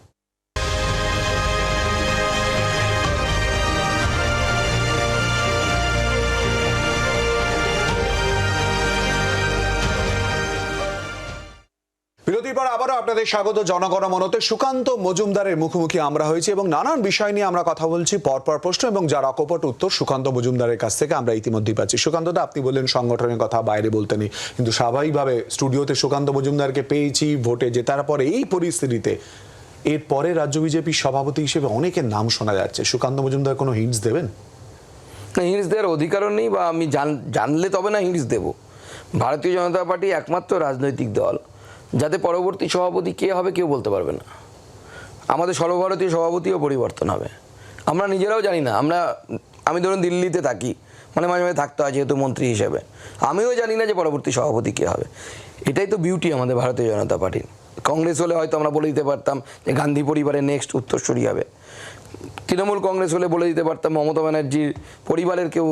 বিরতির পর আবারও আপনাদের স্বাগত জনগণমনতে। সুকান্ত মজুমদারের মুখোমুখি আমরা হয়েছি এবং নানান বিষয় নিয়ে আমরা কথা বলছি। পরপর প্রশ্ন এবং যার অকপট উত্তর সুকান্ত মজুমদারের কাছ থেকে আমরা ইতিমধ্যেই পাচ্ছি। সুকান্তদা, আপনি বললেন সংগঠনের কথা বাইরে বলতে নেই, কিন্তু স্বাভাবিকভাবে স্টুডিওতে সুকান্ত মজুমদারকে পেয়েছি ভোটে জেতার পরে। এই পরিস্থিতিতে এরপরে রাজ্য বিজেপির সভাপতি হিসেবে অনেকের নাম শোনা যাচ্ছে। সুকান্ত মজুমদার কোনো হিন্টস দেবেন? না, হিন্টস দেওয়ার অধিকারও নেই, বা আমি জানলে তবে না হিন্টস দেব। ভারতীয় জনতা পার্টি একমাত্র রাজনৈতিক দল যাতে পরবর্তী সভাপতি কে হবে কেউ বলতে পারবে না। আমাদের সর্বভারতীয় সভাপতিও পরিবর্তন হবে, আমরা নিজেরাও জানি না। আমি ধরুন দিল্লিতে থাকি, মানে মাঝে মাঝে থাকতে হয় যেহেতু মন্ত্রী হিসেবে, আমিও জানি না যে পরবর্তী সভাপতি কে হবে। এটাই তো বিউটি আমাদের ভারতীয় জনতা পার্টির। কংগ্রেস হলে হয়তো আমরা বলে দিতে পারতাম যে গান্ধী পরিবারের নেক্সট উত্তরসূরি হবে। তৃণমূল কংগ্রেস হলে বলে দিতে পারতাম মমতা ব্যানার্জির পরিবারের কেউ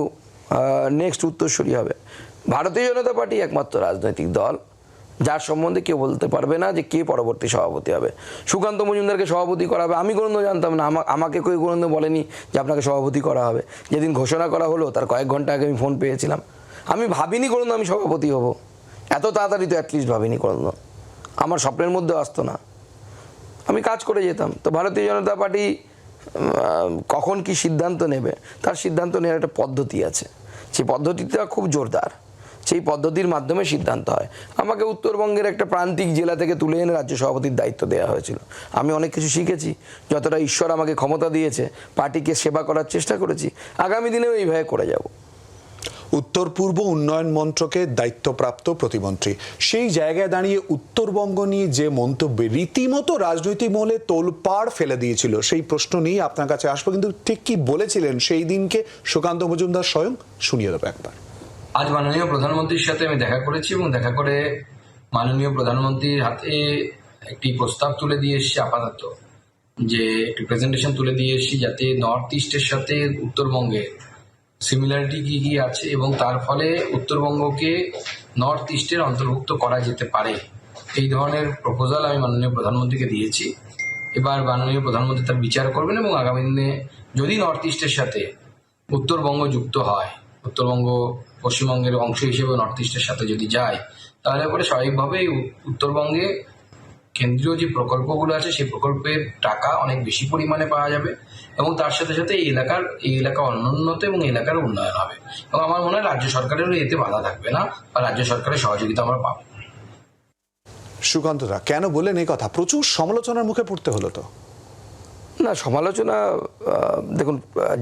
নেক্সট উত্তরসূরি হবে। ভারতীয় জনতা পার্টি একমাত্র রাজনৈতিক দল যার সম্বন্ধে কেউ বলতে পারবে না যে কে পরবর্তী সভাপতি হবে। সুকান্ত মজুমদারকে সভাপতি করা হবে আমি কোনোদিনও জানতাম না। আমাকে কেউ কোনোদিনও বলেনি যে আপনাকে সভাপতি করা হবে। যেদিন ঘোষণা করা হলো তার কয়েক ঘন্টা আগে আমি ফোন পেয়েছিলাম। আমি ভাবিনি কোনোদিন আমি সভাপতি হব, এত তাড়াতাড়ি তো অ্যাটলিস্ট ভাবিনি কোনোদিন, আমার স্বপ্নের মধ্যেও আসতো না। আমি কাজ করে যেতাম। তো ভারতীয় জনতা পার্টি কখন কি সিদ্ধান্ত নেবে তার সিদ্ধান্ত নেওয়ার একটা পদ্ধতি আছে, সেই পদ্ধতিটা খুব জোরদার। সেই পদ্ধতির মাধ্যমে সিদ্ধান্ত হয়। আমাকে উত্তরবঙ্গের একটা প্রান্তিক জেলা থেকে তুলে এনে রাজ্য সভাপতির দায়িত্ব দেওয়া হয়েছিল। আমি অনেক কিছু শিখেছি, যতটা ঈশ্বর আমাকে ক্ষমতা দিয়েছে পার্টিকে সেবা করার চেষ্টা করেছি। আগামী দিনেও এইভাবে করে যাব। উত্তর পূর্ব উন্নয়ন মন্ত্রকের দায়িত্বপ্রাপ্ত প্রতিমন্ত্রী, সেই জায়গায় দাঁড়িয়ে উত্তরবঙ্গ নিয়ে যে মন্তব্যে রীতিমতো রাজনৈতিক মহলে তোলপাড় ফেলে দিয়েছিল, সেই প্রশ্ন নিয়ে আপনার কাছে আসবো। কিন্তু ঠিক কি বলেছিলেন সেই দিনকে সুকান্ত মজুমদার স্বয়ং, শুনিয়ে দেবো একবার। আজ মাননীয় প্রধানমন্ত্রীর সাথে আমি দেখা করেছি এবং দেখা করে মাননীয় প্রধানমন্ত্রীর হাতে একটি প্রস্তাব তুলে দিয়ে এসেছি, আপাতত যে একটি প্রেজেন্টেশন তুলে দিয়ে এসেছি যাতে নর্থ ইস্টের সাথে উত্তরবঙ্গে সিমিলারিটি কি কি আছে এবং তার ফলে উত্তরবঙ্গকে নর্থ ইস্টের অন্তর্ভুক্ত করা যেতে পারে, এই ধরনের প্রপোজাল আমি মাননীয় প্রধানমন্ত্রীকে দিয়েছি। এবার মাননীয় প্রধানমন্ত্রী তার বিচার করবেন এবং আগামী দিনে যদি নর্থ ইস্টের সাথে উত্তরবঙ্গ যুক্ত হয়, উত্তরবঙ্গ পশ্চিমবঙ্গের অংশ হিসেবে নর্থ ইস্টের সাথে যদি যায়, তাহলে পরে স্বাভাবিকভাবেই উত্তরবঙ্গে কেন্দ্রীয় যে প্রকল্পগুলো আছে সেই প্রকল্পের টাকা অনেক বেশি পরিমাণে পাওয়া যাবে এবং তার সাথে সাথে এই এলাকা অনুন্নত এবং এলাকার উন্নয়ন হবে। এবং আমার মনে হয় রাজ্য সরকারেরও এতে বাধা থাকবে না, বা রাজ্য সরকারের সহযোগিতা আমরা পাবো। সুকান্ত দা কেন বললেন এই কথা? প্রচুর সমালোচনার মুখে পড়তে হলো তো। না, সমালোচনা দেখুন,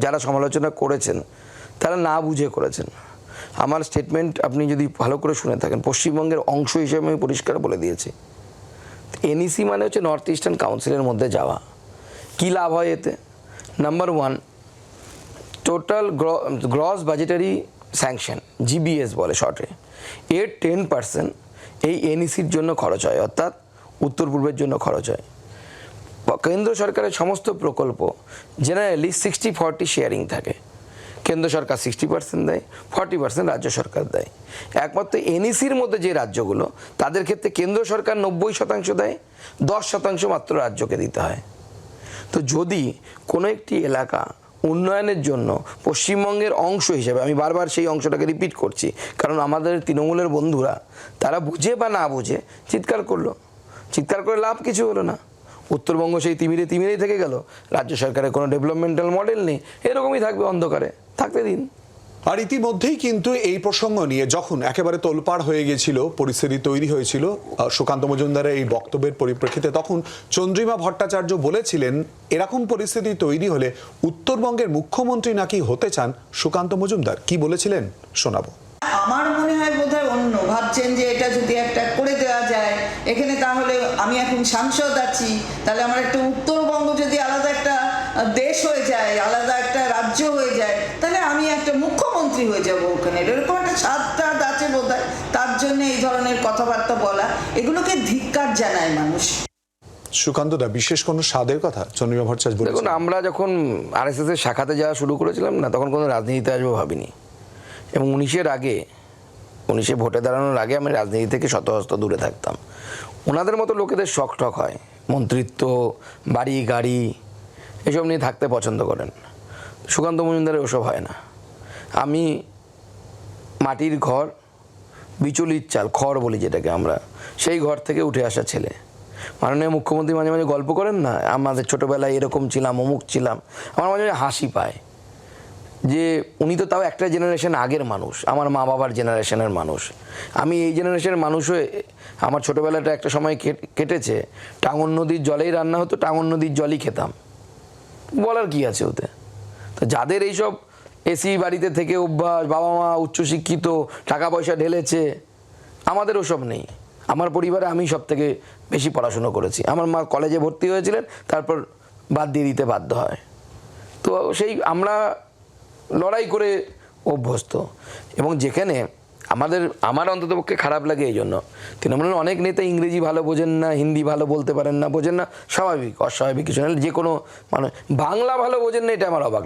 যারা সমালোচনা করেছেন তারা না বুঝে করেছেন। আমার স্টেটমেন্ট আপনি যদি ভালো করে শুনে থাকেন, পশ্চিমবঙ্গের অংশ হিসেবে আমি পরিষ্কার বলে দিয়েছি। এনইসি মানে হচ্ছে নর্থ ইস্টার্ন কাউন্সিলের মধ্যে যাওয়া। কী লাভ হয় এতে? Number one, total gross budgetary sanction, GBS বলে শর্টে, এর 10% এই এনইসির জন্য খরচ হয়, অর্থাৎ উত্তর পূর্বের জন্য খরচ হয়। কেন্দ্র সরকারের সমস্ত প্রকল্প জেনারেলি 60-40 শেয়ারিং থাকে। কেন্দ্র সরকার 60% দেয়, 40% রাজ্য সরকার দেয়। একমাত্র এনইসির মধ্যে যে রাজ্যগুলো, তাদের ক্ষেত্রে কেন্দ্র সরকার 90% দেয়, 10% মাত্র রাজ্যকে দিতে হয়। তো যদি কোনো একটি এলাকা উন্নয়নের জন্য পশ্চিমবঙ্গের অংশ হিসেবে, আমি বারবার সেই অংশটাকে রিপিট করছি কারণ আমাদের তৃণমূলের বন্ধুরা তারা বুঝে বা না বুঝে চিৎকার করলো, চিৎকার করে লাভ কিছু হলো না। উত্তরবঙ্গ সেই তিমিরেই থেকে গেল, রাজ্য সরকারের কোনো ডেভেলপমেন্টাল মডেল নেই, এরকমই থাকবে অন্ধকারে, থাকতে দিন। আর ইতিমধ্যেই কিন্তু এই প্রসঙ্গ নিয়ে যখন একেবারে তোলপাড় হয়ে গেছিল, পরিস্থিতি তৈরি হয়েছিল সুকান্ত মজুমদারের এই বক্তব্যের পরিপ্রেক্ষিতে, তখন চন্দ্রিমা ভট্টাচার্য বলেছিলেন এরকম পরিস্থিতি তৈরি হলে উত্তরবঙ্গের মুখ্যমন্ত্রী নাকি হতে চান সুকান্ত মজুমদার। কি বলেছিলেন শোনাবো। আমার মনে হয় বোধহয় অন্য ভাবছেন যে এটা যদি একটা করে দেওয়া যায় এখানে, তাহলে আমি এখন সাংসদ আছি, তাহলে আমার একটা উত্তরবঙ্গ যদি আলাদা একটা দেশ হয়ে যায়, আলাদা একটা রাজ্য হয়ে যায়, তাহলে আমি একটা মুখ্যমন্ত্রী হয়ে যাব ওখানে। এরকম একটা স্বাদটা আছে বোধহয়, তার জন্য এই ধরনের কথাবার্তা বলা, এগুলোকে ধিক্কার জানায় মানুষ। সুকান্ত দা, বিশেষ কোনো স্বাদের কথা চন্দ্রিমা ভট্টাচার্য বলেছেন? দেখুন, আমরা যখন আরএসএস এর শাখাতে যাওয়া শুরু করেছিলাম না, তখন কোনো রাজনীতিতে আসবো ভাবিনি। এবং 19 ভোটে দাঁড়ানোর আগে আমি রাজনীতি থেকে শতহস্ত দূরে থাকতাম। ওনাদের মতো লোকেদের শখ টক হয়, মন্ত্রিত্ব, বাড়ি গাড়ি এসব নিয়ে থাকতে পছন্দ করেন। সুকান্ত মজুমদারের ওসব হয় না। আমি মাটির ঘর, বিচলিত চাল, খড় বলি যেটাকে আমরা, সেই ঘর থেকে উঠে আসা ছেলে। মাননীয় মুখ্যমন্ত্রী মাঝে মাঝে গল্প করেন না, আমাদের ছোটোবেলায় এরকম ছিলাম, অমুক ছিলাম, আমার মাঝে মাঝে হাসি পায় যে উনি তো তাও একটা জেনারেশন আগের মানুষ, আমার মা বাবার জেনারেশনের মানুষ। আমি এই জেনারেশনের মানুষ হয়ে আমার ছোটোবেলাটা একটা সময় কেটেছে, টাঙ্গন নদীর জলেই রান্না হতো, টাঙ্গন নদীর জলই খেতাম, বলার কি আছে ওতে? তো যাদের এইসব এসি বাড়িতে থেকে অভ্যাস, বাবা মা উচ্চশিক্ষিত, টাকা পয়সা ঢেলেছে, আমাদের ওসব নেই। আমার পরিবারে আমি সব থেকে বেশি পড়াশুনো করেছি। আমার মা কলেজে ভর্তি হয়েছিলেন, তারপর বাদ দিয়ে দিতে বাধ্য হয়। তো সেই আমরা লড়াই করে অভ্যস্ত। এবং যেখানে আমার অন্ততপক্ষে খারাপ লাগে এই জন্য, তৃণমূলের অনেক নেতা ইংরেজি ভালো বোঝেন না, হিন্দি ভালো বলতে পারেন না, বোঝেন না, স্বাভাবিক, অস্বাভাবিক কিছু না, যে কোনো মানে বাংলা ভালো বোঝেন না, এটা আমার অবাক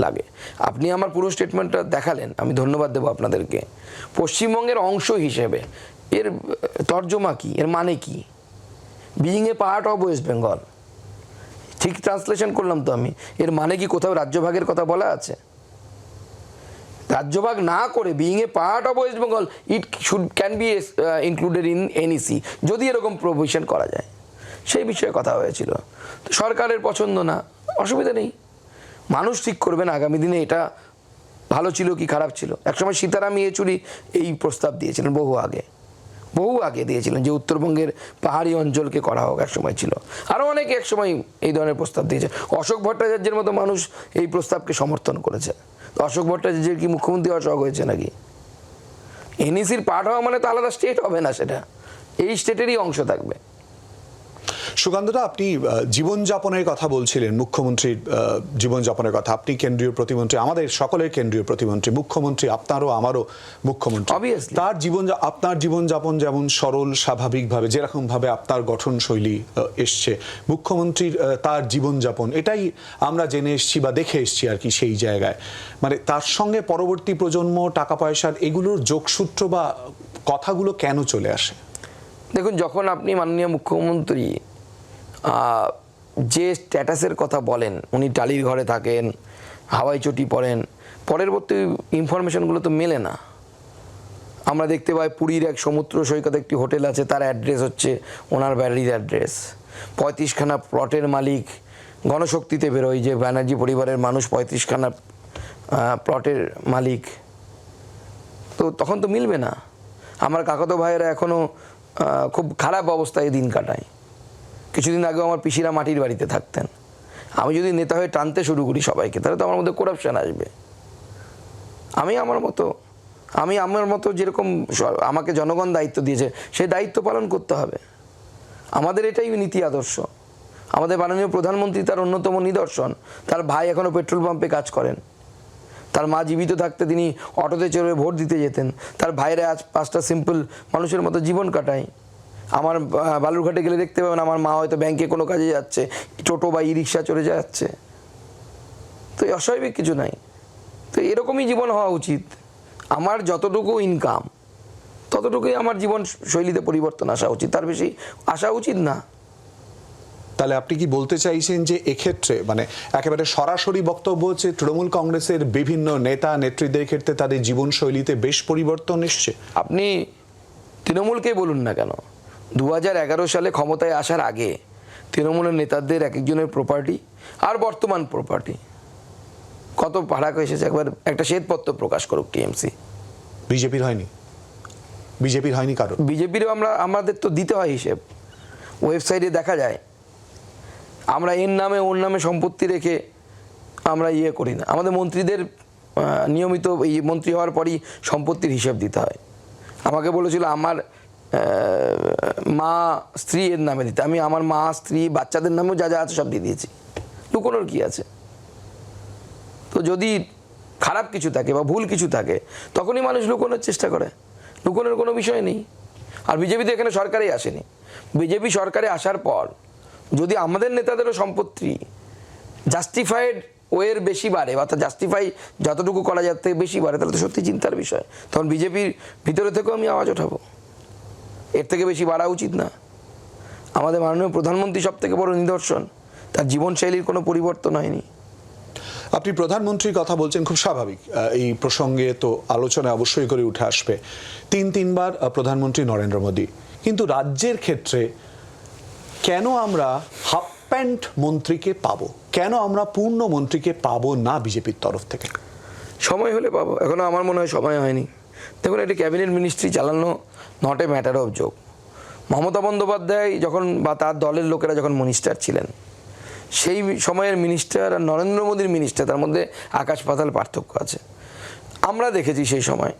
লাগে। আপনি আমার পুরো স্টেটমেন্টটা দেখালেন, আমি ধন্যবাদ দেবো আপনাদেরকে। পশ্চিমবঙ্গের অংশ হিসেবে এর তর্জমা কি, এর মানে কি? Being a part of West Bengal, ঠিক ট্রান্সলেশন করলাম তো আমি। এর মানে কি কোথাও রাজ্যভাগের কথা বলা আছে? রাজ্যভাগ না করে being a part of West Bengal it can be included in NEC, যদি এরকম প্রভিশন করা যায়, সেই বিষয়ে কথা হয়েছিল। তো সরকারের পছন্দ না, অসুবিধা নেই, মানুষ ঠিক করবেন আগামী দিনে এটা ভালো ছিল কি খারাপ ছিল। একসময় সীতারাম ইয়েচুরি এই প্রস্তাব দিয়েছিলেন, বহু আগে দিয়েছিলেন যে উত্তরবঙ্গের পাহাড়ি অঞ্চলকে করা হোক, একসময় ছিল। আরও অনেকে একসময় এই ধরনের প্রস্তাব দিয়েছে। অশোক ভট্টাচার্যের মতো মানুষ এই প্রস্তাবকে সমর্থন করেছে। তো অশোক ভট্টাচার্যের কি মুখ্যমন্ত্রী হওয়ার শখ হয়েছে নাকি? এনইসির পার্ট হওয়া মানে তো আলাদা স্টেট হবে না, সেটা এই স্টেটেরই অংশ থাকবে। সুকান্তদা, আপনি জীবনযাপনের কথা বলছিলেন, মুখ্যমন্ত্রীর জীবনযাপনের কথা। আপনি কেন্দ্রীয় প্রতিমন্ত্রী, আমাদের সকলের কেন্দ্রীয় প্রতিমন্ত্রী, মুখ্যমন্ত্রী আপনারও আমারও মুখ্যমন্ত্রী। Obviously. আপনার জীবনযাপন যেমন সরল স্বাভাবিকভাবে, যেরকমভাবে আপনার গঠনশৈলী এসছে, মুখ্যমন্ত্রীর তার জীবনযাপন, এটাই আমরা জেনে এসছি বা দেখে এসছি আর কি। সেই জায়গায় মানে তার সঙ্গে পরবর্তী প্রজন্ম, টাকা পয়সার এগুলোর যোগসূত্র বা কথাগুলো কেন চলে আসে? দেখুন, যখন আপনি মাননীয় মুখ্যমন্ত্রী যে স্ট্যাটাসের কথা বলেন, উনি টালির ঘরে থাকেন, হাওয়াই চটি পরেন, পরবর্তী ইনফরমেশনগুলো তো মেলে না। আমরা দেখতে পাই পুরীর এক সমুদ্র সৈকতে একটি হোটেল আছে, তার অ্যাড্রেস হচ্ছে ওনার বাড়ির অ্যাড্রেস। 35খানা প্লটের মালিক, গণশক্তিতে বেরোই যে ব্যানার্জি পরিবারের মানুষ 35খানা প্লটের মালিক, তো তখন তো মিলবে না। আমার কাকাতো ভাইয়েরা এখনও খুব খারাপ অবস্থায় দিন কাটায়। কিছুদিন আগেও আমার পিসিরা মাটির বাড়িতে থাকতেন। আমি যদি নেতা হয়ে টানতে শুরু করি সবাইকে, তাহলে তো আমার মধ্যে করাপশন আসবে। আমি আমার মতো যেরকম আমাকে জনগণ দায়িত্ব দিয়েছে, সেই দায়িত্ব পালন করতে হবে। আমাদের এটাই নীতি আদর্শ। আমাদের মাননীয় প্রধানমন্ত্রী তার অন্যতম নিদর্শন। তার ভাই এখনও পেট্রোল পাম্পে কাজ করেন, তার মা জীবিত থাকতে তিনি অটোতে চড়ে ভোট দিতে যেতেন, তার ভাইরা আজ 5টা সিম্পল মানুষের মতো জীবন কাটায়। আমার বালুরঘাটে গেলে দেখতে পাবেন আমার মা হয়তো ব্যাংকে কোনো কাজে যাচ্ছে, টোটো বা ই রিক্সা চড়ে যাচ্ছে। তো অস্বাভাবিক কিছু নাই। তো এরকমই জীবন হওয়া উচিত। আমার যতটুকু ইনকাম ততটুকুই আমার জীবন শৈলীতে পরিবর্তন আসা উচিত, তার বেশি আসা উচিত না। তাহলে আপনি কি বলতে চাইছেন যে এক্ষেত্রে মানে একেবারে সরাসরি বক্তব্য হচ্ছে তৃণমূল কংগ্রেসের বিভিন্ন নেতা নেত্রীদের ক্ষেত্রে তাদের জীবনশৈলীতে বেশ পরিবর্তন এসছে? আপনি তৃণমূলকেই বলুন না কেন, 2011 সালে ক্ষমতায় আসার আগে তৃণমূলের নেতাদের এক একজনের প্রপার্টি আর বর্তমান প্রপার্টি কত ফারাক এসেছে। একবার একটা শ্বেতপত্র প্রকাশ করুক টিএমসি। বিজেপির হয়নি কারণ বিজেপিরও আমাদের তো দিতে হয় হিসেব। ওয়েবসাইটে দেখা যায় আমরা এর নামে ওর নামে সম্পত্তি রেখে আমরা করি না। আমাদের মন্ত্রীদের নিয়মিত এই মন্ত্রী হওয়ার পরই সম্পত্তির হিসেব দিতে হয়। আমাকে বলেছিল আমার মা স্ত্রী এর নামে দিতে, আমি আমার মা স্ত্রী বাচ্চাদের নামেও যা যা আছে সব দিয়ে দিয়েছি। লুকোনোর কি আছে? তো যদি খারাপ কিছু থাকে বা ভুল কিছু থাকে তখনই মানুষ লুকোনোর চেষ্টা করে, লুকোনোর কোনো বিষয় নেই। আর বিজেপি তো এখানে সরকারেই আসেনি। বিজেপি সরকারে আসার পর যদি আমাদের নেতাদেরও সম্পত্তি জাস্টিফাইড ওয়ের বেশি বাড়ে, অর্থাৎ জাস্টিফাই যতটুকু করা যায় থেকে বেশি বাড়ে, তাহলে তো সত্যি চিন্তার বিষয়। তখন বিজেপির ভিতরে থেকেও আমি আওয়াজ ওঠাবো, এর থেকে বেশি বাড়া উচিত না। আমাদের মাননীয় প্রধানমন্ত্রী সব থেকে বড় নিদর্শন, তার জীবনশৈলীর কোনো পরিবর্তন হয়নি। আপনি প্রধানমন্ত্রীর কথা বলছেন, খুব স্বাভাবিক। এই প্রসঙ্গে তো আলোচনা অবশ্যই করে উঠে আসবে। তিনবার প্রধানমন্ত্রী নরেন্দ্র মোদী, কিন্তু রাজ্যের ক্ষেত্রে কেন আমরা হাফ প্যান্ট মন্ত্রীকে পাবো, কেন আমরা পূর্ণ মন্ত্রীকে পাবো না বিজেপির তরফ থেকে? সময় হলে পাবো, এখনও আমার মনে হয় সময় হয়নি। দেখুন, এটি ক্যাবিনেট মিনিস্ট্রি চালানো not a matter of joke. Mamata Bandyopadhyay যখন বা তার দলের লোকেরা যখন মিনিস্টার ছিলেন, সেই সময়ের মিনিস্টার আর নরেন্দ্র মোদীর মিনিস্টার, তার মধ্যে আকাশ পাতাল পার্থক্য আছে। আমরা দেখেছি সেই সময়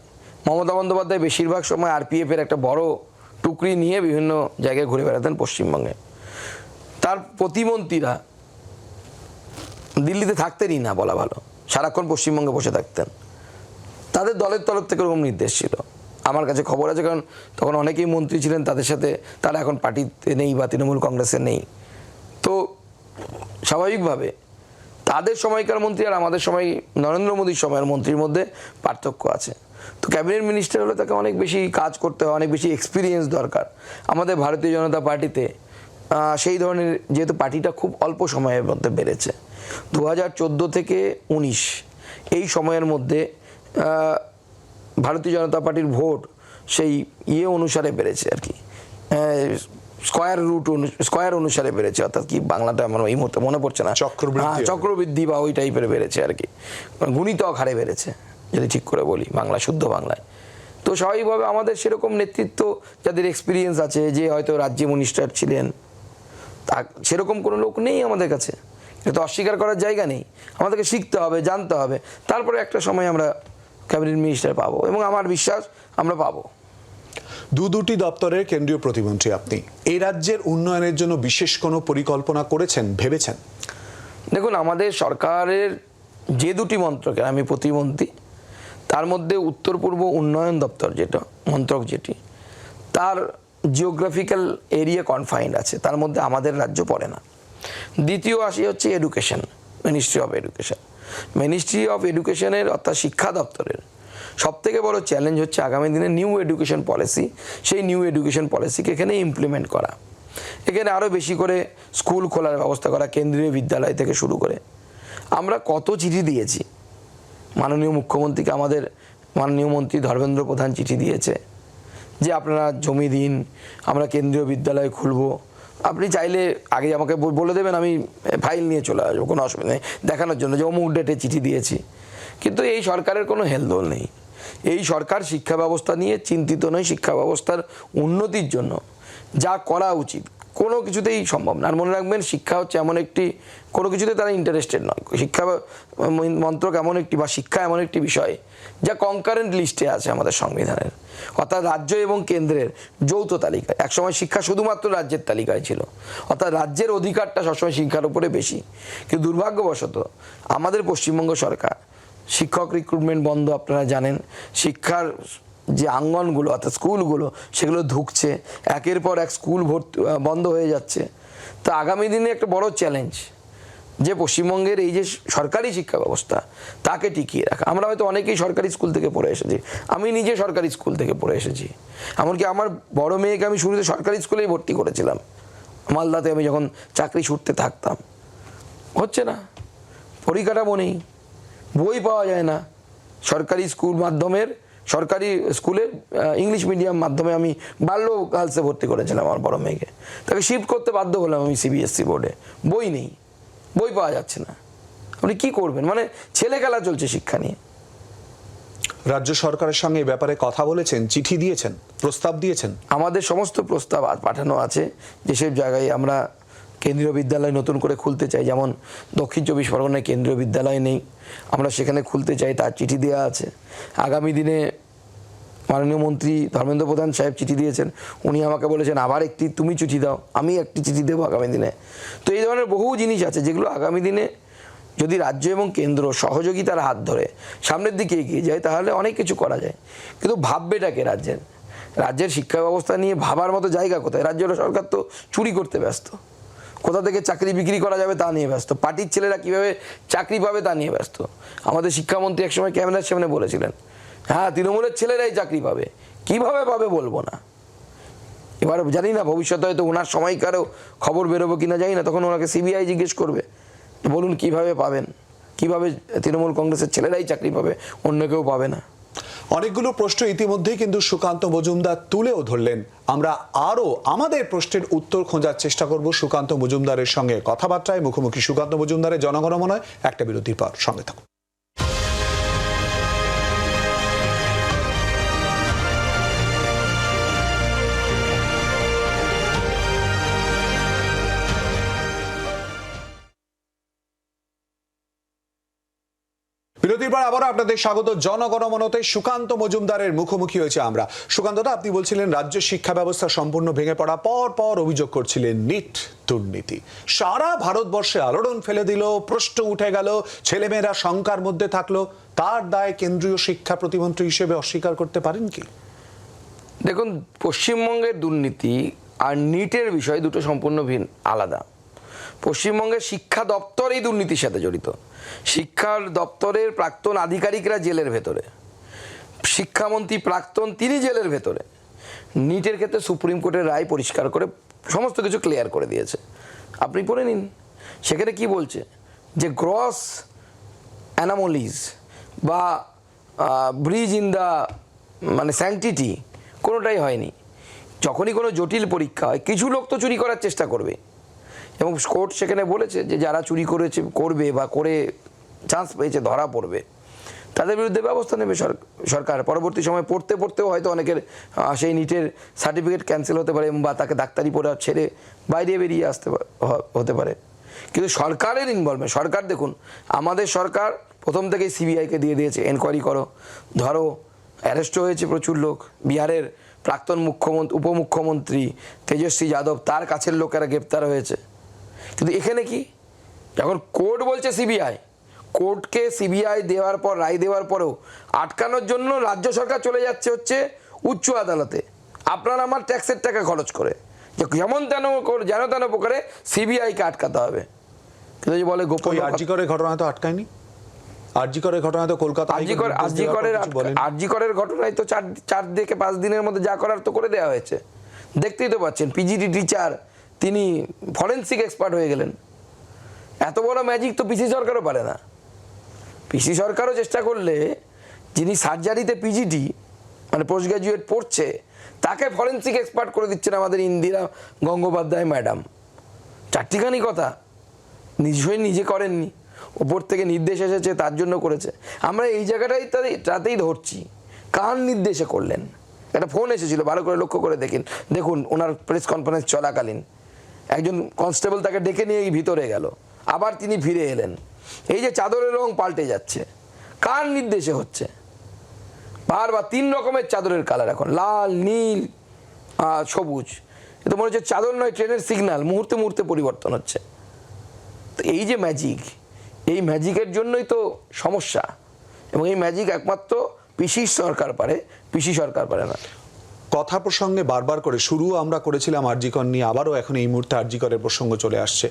মমতা বন্দ্যোপাধ্যায় বেশিরভাগ সময় আরপিএফের একটা বড় টুকরি নিয়ে বিভিন্ন জায়গায় ঘুরে বেড়াতেন পশ্চিমবঙ্গে। তার প্রতিমন্ত্রীরা দিল্লিতে থাকতেনই না বলা ভালো, সারাক্ষণ পশ্চিমবঙ্গে বসে থাকতেন। তাদের দলের তরফ থেকে ওরকম নির্দেশ ছিল, আমার কাছে খবর আছে। কারণ তখন অনেকেই মন্ত্রী ছিলেন তাদের সাথে, তারা এখন পার্টিতে নেই বা তৃণমূল কংগ্রেসে নেই। তো স্বাভাবিকভাবে তাদের সময়কার মন্ত্রী আর আমাদের সময় নরেন্দ্র মোদীর সময়ের মন্ত্রীর মধ্যে পার্থক্য আছে। তো ক্যাবিনেট মিনিস্টার হলে তাকে অনেক বেশি কাজ করতে হয়, অনেক বেশি এক্সপিরিয়েন্স দরকার। আমাদের ভারতীয় জনতা পার্টিতে সেই ধরনের, যেহেতু পার্টিটা খুব অল্প সময়ের মধ্যে বেড়েছে, 2014 থেকে 19 এই সময়ের মধ্যে ভারতীয় জনতা পার্টির ভোট সেই অনুসারে বেড়েছে আর কি, স্কয়ার অনুসারে বেড়েছে। অর্থাৎ কি বাংলাটা আমার এই মুহূর্তে মনে পড়ছে না, চক্রবৃদ্ধি বা ওই টাইপের বেড়েছে আর কি, গুণিতক হারে বেড়েছে যদি ঠিক করে বলি বাংলা, শুদ্ধ বাংলায়। তো স্বাভাবিকভাবে আমাদের সেরকম নেতৃত্ব যাদের এক্সপিরিয়েন্স আছে, যে হয়তো রাজ্যে মিনিস্টার ছিলেন, তা সেরকম কোনো লোক নেই আমাদের কাছে। এটা তো অস্বীকার করার জায়গা নেই। আমাদেরকে শিখতে হবে, জানতে হবে, তারপরে একটা সময় আমরা ক্যাবিনেট মিনিস্টার পাবো, এবং আমার বিশ্বাস আমরা পাবো। দুটি দপ্তরের কেন্দ্রীয় প্রতিমন্ত্রী আপনি, এই রাজ্যের উন্নয়নের জন্য বিশেষ কোনো পরিকল্পনা করেছেন, ভেবেছেন? দেখুন, আমাদের সরকারের যে দুটি মন্ত্রকের আমি প্রতিমন্ত্রী, তার মধ্যে উত্তর পূর্ব উন্নয়ন দপ্তর যেটা মন্ত্রক, যেটি তার জিওগ্রাফিক্যাল এরিয়া কনফাইন্ড আছে, তার মধ্যে আমাদের রাজ্য পড়ে না। দ্বিতীয় আসি হচ্ছে education, ministry of education. Ministry of এডুকেশনের অর্থাৎ শিক্ষা দপ্তরের সবথেকে বড় চ্যালেঞ্জ হচ্ছে আগামী দিনে নিউ এডুকেশন পলিসি, সেই নিউ এডুকেশন পলিসিকে এখানে ইমপ্লিমেন্ট করা, এখানে আরও বেশি করে স্কুল খোলার ব্যবস্থা করা, কেন্দ্রীয় বিদ্যালয় থেকে শুরু করে। আমরা কত চিঠি দিয়েছি মাননীয় মুখ্যমন্ত্রীকে, আমাদের মাননীয় মন্ত্রী ধর্মেন্দ্র প্রধান চিঠি দিয়েছে যে আপনারা জমি দিন, আমরা কেন্দ্রীয় বিদ্যালয় খুলব। আপনি চাইলে আগে আমাকে বলে দেবেন, আমি ফাইল নিয়ে চলে আসবো, কোনো অসুবিধা নেই, দেখানোর জন্য যে অমুক ডেটে চিঠি দিয়েছি। কিন্তু এই সরকারের কোনো হেলদোল নেই। এই সরকার শিক্ষা ব্যবস্থা নিয়ে চিন্তিত নয়। শিক্ষা ব্যবস্থার উন্নতির জন্য যা করা উচিত কোনো কিছুতেই সম্ভব না। আর মনে রাখবেন, শিক্ষা হচ্ছে এমন একটি, কোনো কিছুতে তারা ইন্টারেস্টেড নয়। শিক্ষা মন্ত্রক এমন একটি, বা শিক্ষা এমন একটি বিষয় যা কনকারেন্ট লিস্টে আছে আমাদের সংবিধানের, অর্থাৎ রাজ্য এবং কেন্দ্রের যৌথ তালিকায়। একসময় শিক্ষা শুধুমাত্র রাজ্যের তালিকায় ছিল, অর্থাৎ রাজ্যের অধিকারটা সবসময় শিক্ষার উপরে বেশি। কিন্তু দুর্ভাগ্যবশত আমাদের পশ্চিমবঙ্গ সরকার শিক্ষক রিক্রুটমেন্ট বন্ধ, আপনারা জানেন। শিক্ষার যে আঙ্গনগুলো অর্থাৎ স্কুলগুলো, সেগুলো ধুঁকছে, একের পর এক স্কুল বন্ধ হয়ে যাচ্ছে। তো আগামী দিনে একটা বড় চ্যালেঞ্জ যে পশ্চিমবঙ্গের এই যে সরকারি শিক্ষা ব্যবস্থা, তাকে টিকিয়ে রাখা। আমরা হয়তো অনেকেই সরকারি স্কুল থেকে পড়ে এসেছি, আমি নিজে সরকারি স্কুল থেকে পড়ে এসেছি। এমনকি আমার বড় মেয়েকে আমি শুরুতে সরকারি স্কুলেই ভর্তি করেছিলাম, মালদাতে আমি যখন চাকরি ছুটতে থাকতাম। হচ্ছে না, পরিকাঠামো নেই, বই পাওয়া যায় না। সরকারি স্কুল মাধ্যমের, সরকারি স্কুলের ইংলিশ মিডিয়াম মাধ্যমে আমি বাল্য গার্লসে ভর্তি করেছিলাম আমার বড় মেয়েকে। তাকে শিফট করতে বাধ্য হলাম আমি সিবিএসসি বোর্ডে। বই নেই, বই পাওয়া যাচ্ছে না। আপনি কি করবেন? মানে ছেলে খেলা চলছে শিক্ষা নিয়ে। রাজ্য সরকারের সঙ্গে এই ব্যাপারে কথা বলেছেন, চিঠি দিয়েছেন, প্রস্তাব দিয়েছেন? আমাদের সমস্ত প্রস্তাব পাঠানো আছে। যেসব জায়গায় আমরা কেন্দ্রীয় বিদ্যালয় নতুন করে খুলতে চাই, যেমন দক্ষিণ চব্বিশ পরগনায় কেন্দ্রীয় বিদ্যালয় নেই, আমরা সেখানে খুলতে চাই, তার চিঠি দেওয়া আছে। আগামী দিনে মাননীয় মন্ত্রী ধর্মেন্দ্র প্রধান সাহেব চিঠি দিয়েছেন, উনি আমাকে বলেছেন আবার একটি তুমি চিঠি দাও, আমি একটি চিঠি দেবো আগামী দিনে। তো এই ধরনের বহু জিনিস আছে যেগুলো আগামী দিনে যদি রাজ্য এবং কেন্দ্র সহযোগিতার হাত ধরে সামনের দিকে এগিয়ে যায়, তাহলে অনেক কিছু করা যায়। কিন্তু ভাববেটাকে রাজ্যের শিক্ষা ব্যবস্থা নিয়ে ভাবার মতো জায়গা কোথায়? রাজ্য সরকার তো চুরি করতে ব্যস্ত, কোথা থেকে চাকরি বিক্রি করা যাবে তা নিয়ে ব্যস্ত, পার্টির ছেলেরা কীভাবে চাকরি পাবে তা নিয়ে ব্যস্ত। আমাদের শিক্ষামন্ত্রী একসময় ক্যামেরার সামনে বলেছিলেন, হ্যাঁ তৃণমূলের ছেলেরাই চাকরি পাবে, কিভাবে পাবে বলবো না। এবার জানি না ভবিষ্যতে হয়তো ওনার সময়কারও খবর বেরোবো কিনা জানি না, তখন ওনাকে সিবিআই জিজ্ঞেস করবে, বলুন কিভাবে পাবেন, কিভাবে তৃণমূল কংগ্রেসের ছেলেরাই চাকরি পাবে, অন্য কেউ পাবে না। অনেকগুলো প্রশ্ন ইতিমধ্যেই কিন্তু সুকান্ত মজুমদার তুলেও ধরলেন। আমরা আরও আমাদের প্রশ্নের উত্তর খোঁজার চেষ্টা করব সুকান্ত মজুমদারের সঙ্গে কথাবার্তায়। মুখোমুখি সুকান্ত মজুমদারের জনগণমন, একটা বিরতির পর সঙ্গে থাকুন। বিরতির পর আবারও আপনাদের স্বাগত জনগণমনতে। সুকান্ত মজুমদারের মুখোমুখি হয়েছে আমরা। সুকান্তদা, আপনি বলছিলেন রাজ্য শিক্ষা ব্যবস্থা সম্পূর্ণ ভেঙে পড়া, পর অভিযোগ করছিলেন নিট দুর্নীতি সারা ভারতবর্ষে আলোড়ন ফেলে দিল, প্রশ্ন উঠে গেল, ছেলেমেয়েরা শঙ্কার মধ্যে থাকলো। তার দায় কেন্দ্রীয় শিক্ষা প্রতিমন্ত্রী হিসেবে অস্বীকার করতে পারেন কি? দেখুন, পশ্চিমবঙ্গের দুর্নীতি আর নিটের বিষয় দুটো সম্পূর্ণ ভিন্ন, আলাদা। পশ্চিমবঙ্গের শিক্ষা দপ্তর এই দুর্নীতির সাথে জড়িত। শিক্ষা দপ্তরের প্রাক্তন আধিকারিকরা জেলের ভেতরে, শিক্ষামন্ত্রী প্রাক্তন তিনি জেলের ভেতরে। নিটের ক্ষেত্রে সুপ্রিম কোর্টের রায় পরিষ্কার করে সমস্ত কিছু ক্লিয়ার করে দিয়েছে, আপনি পড়ে নিন। সেখানে কি বলছে যে গ্রস অ্যানামোলিজ বা ব্রিজ ইন দ্য মানে স্যাংটিটি কোনোটাই হয়নি। যখনই কোনো জটিল পরীক্ষা হয়, কিছু লোক তো চুরি করার চেষ্টা করবে, এবং কোর্ট সেখানে বলেছে যে যারা চুরি করবে বা করে চান্স পেয়েছে ধরা পড়বে, তাদের বিরুদ্ধে ব্যবস্থা নেবে সরকার। পরবর্তী সময় পড়তেও হয়তো অনেকের সেই নিটের সার্টিফিকেট ক্যান্সেল হতে পারে, বা তাকে ডাক্তারি পড়া ছেড়ে বাইরে বেরিয়ে আসতে হতে পারে। কিন্তু সরকারের ইনভলভমেন্ট, সরকার দেখুন, আমাদের সরকার প্রথম থেকেই সিবিআইকে দিয়ে দিয়েছে, এনকোয়ারি করো, ধরো। অ্যারেস্ট হয়েছে প্রচুর লোক। বিহারের প্রাক্তন উপমুখ্যমন্ত্রী তেজস্বী যাদব, তার কাছের লোকেরা গ্রেপ্তার হয়েছে। কিন্তু এখানে কি, যখন কোর্ট বলছে সিবিআই, কোর্টকে সিবিআই দেওয়ার পর, রায় দেওয়ার পরেও আটকানোর জন্য রাজ্য সরকার চলে যাচ্ছে হচ্ছে উচ্চ আদালতে, আপনার আমার ট্যাক্সের টাকা খরচ করে, যে যেন তেন প্রকারে সিবিআইকে আটকাতে হবে। কিন্তু যে বলে গোপন, আরজি করের ঘটনা তো আটকায়নি, আরজি করের ঘটনা তো কলকাতা, আরজি করের ঘটনায় তো 4 থেকে 5 দিনের মধ্যে যা করার তো করে দেওয়া হয়েছে। দেখতেই তো পাচ্ছেন, পিজিটি টিচার তিনি ফরেন্সিক এক্সপার্ট হয়ে গেলেন। এত বড় ম্যাজিক তো পিসি সরকারও পারে না। পিসি সরকারও চেষ্টা করলে, যিনি সার্জারিতে পিজিটি মানে পোস্ট গ্রাজুয়েট পড়ছে, তাকে ফরেন্সিক এক্সপার্ট করে দিচ্ছেন আমাদের ইন্দিরা গঙ্গোপাধ্যায় ম্যাডাম। চারটিখানি কথা, নিশ্চয়ই নিজে করেননি, ওপর থেকে নির্দেশ এসেছে তার জন্য করেছে। আমরা এই জায়গাটাই তাতেই ধরছি, কার নির্দেশে করলেন। একটা ফোন এসেছিল, ভালো করে লক্ষ্য করে দেখুন ওনার প্রেস কনফারেন্স চলাকালীন একজন কনস্টেবল তাকে ডেকে নিয়ে ভিতরে গেল, আবার তিনি ফিরে এলেন। এই যে চাদরের রং পাল্টে যাচ্ছে, কার নির্দেশে হচ্ছে? বারবার 3 রকমের চাদরের কালার এখন, লাল, নীল, সবুজ। এটা মনে হচ্ছে চাদর নয়, ট্রেনের সিগন্যাল, মুহূর্তে মুহূর্তে পরিবর্তন হচ্ছে। তো এই যে ম্যাজিক, এই ম্যাজিকের জন্যই তো সমস্যা, এবং এই ম্যাজিক একমাত্র পিসির সরকার পারে, পিসি সরকার পারে না। কথা প্রসঙ্গে বারবার করে শুরু আমরা করেছিলাম আরজিকর নিয়ে, আবারও এখন এই মুহূর্তে আরজিকরের প্রসঙ্গ চলে আসছে।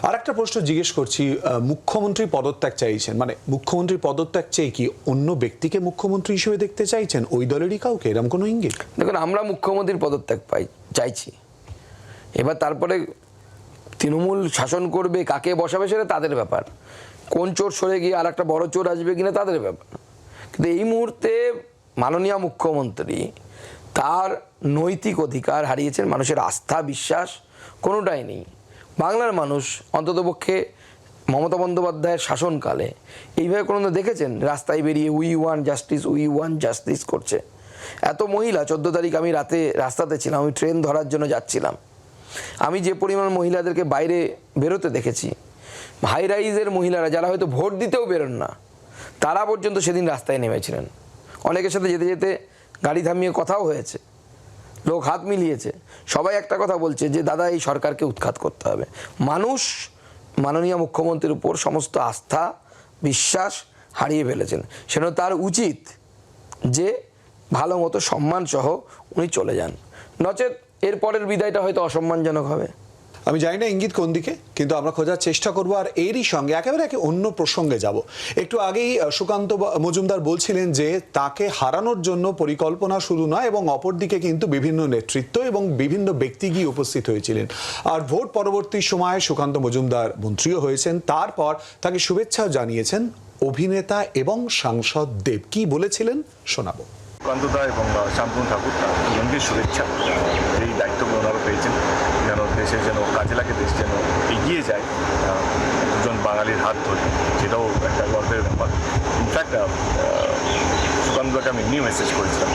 আর একটা প্রশ্ন জিজ্ঞেস করছি, মুখ্যমন্ত্রী পদত্যাগ চাইছেন, মানে মুখ্যমন্ত্রী পদত্যাগ চেয়ে কি অন্য ব্যক্তিকে মুখ্যমন্ত্রী হিসেবে দেখতে চাইছেন, ওই দলেরই কাউকে, এরকম কোনো ইঙ্গিত? দেখুন, আমরা মুখ্যমন্ত্রীর পদত্যাগ চাইছি। এবার তারপরে তৃণমূল শাসন করবে, কাকে বসাবে সেটা তাদের ব্যাপার। কোন চোর সরে গিয়ে আর একটা বড় চোর আসবে কিনা তাদের ব্যাপার। কিন্তু এই মুহূর্তে মাননীয় মুখ্যমন্ত্রী তার নৈতিক অধিকার হারিয়েছেন, মানুষের আস্থা বিশ্বাস কোনোটাই নেই। বাংলার মানুষ অন্ততপক্ষে মমতা বন্দ্যোপাধ্যায়ের শাসনকালে এইভাবে কোনো দেখেছেন রাস্তায় বেরিয়ে উই ওয়ান জাস্টিস করছে? এত মহিলা, 14 তারিখ আমি রাতে রাস্তাতে ছিলাম, আমি ট্রেন ধরার জন্য যাচ্ছিলাম, আমি যে পরিমাণ মহিলাদেরকে বাইরে বেরোতে দেখেছি, হাই রাইজের মহিলারা যারা হয়তো ভোট দিতেও বেরোন না, তারা পর্যন্ত সেদিন রাস্তায় নেমেছিলেন। অনেকের সাথে যেতে যেতে গাড়ি থামিয়ে কথাও হয়েছে, লোক হাত মিলিয়েছে। সবাই একটা কথা বলছে যে দাদা এই সরকারকে উৎখাত করতে হবে। মানুষ মাননীয় মুখ্যমন্ত্রীর উপর সমস্ত আস্থা বিশ্বাস হারিয়ে ফেলেছেন। সেজন্য তার উচিত যে ভালো মতো সম্মান সহ উনি চলে যান, নচেত এর পরের বিদায়টা হয়তো অসম্মানজনক হবে। আমি জানি না ইঙ্গিত কোন দিকে, কিন্তু আমরা খোঁজার চেষ্টা করব। আর এরই সঙ্গে একেবারে অন্য প্রসঙ্গে যাব। একটু আগেই সুকান্ত মজুমদার বলছিলেন যে তাকে হারানোর জন্য পরিকল্পনা শুরু নয়, এবং অপরদিকে কিন্তু বিভিন্ন নেতৃত্ব এবং বিভিন্ন ব্যক্তি গিয়ে উপস্থিত হয়েছিলেন। আর ভোট পরবর্তী সময়ে সুকান্ত মজুমদার মন্ত্রীও হয়েছেন, তারপর তাকে শুভেচ্ছাও জানিয়েছেন অভিনেতা এবং সাংসদ দেব। কি বলেছিলেন শোনাবো। সুকান্তদা এবং শান্তনু ঠাকুর দুজনকে শুভেচ্ছা। এই দায়িত্বগুলো ওনারা পেয়েছেন, যেন দেশে যেন কাজে লাগে, দেশ যেন এগিয়ে যায় দুজন বাঙালির হাত ধরে, সেটাও একটা গর্বের ব্যাপার। ইনফ্যাক্ট সুকান্তদাকে আমি এমনি মেসেজ করেছিলাম,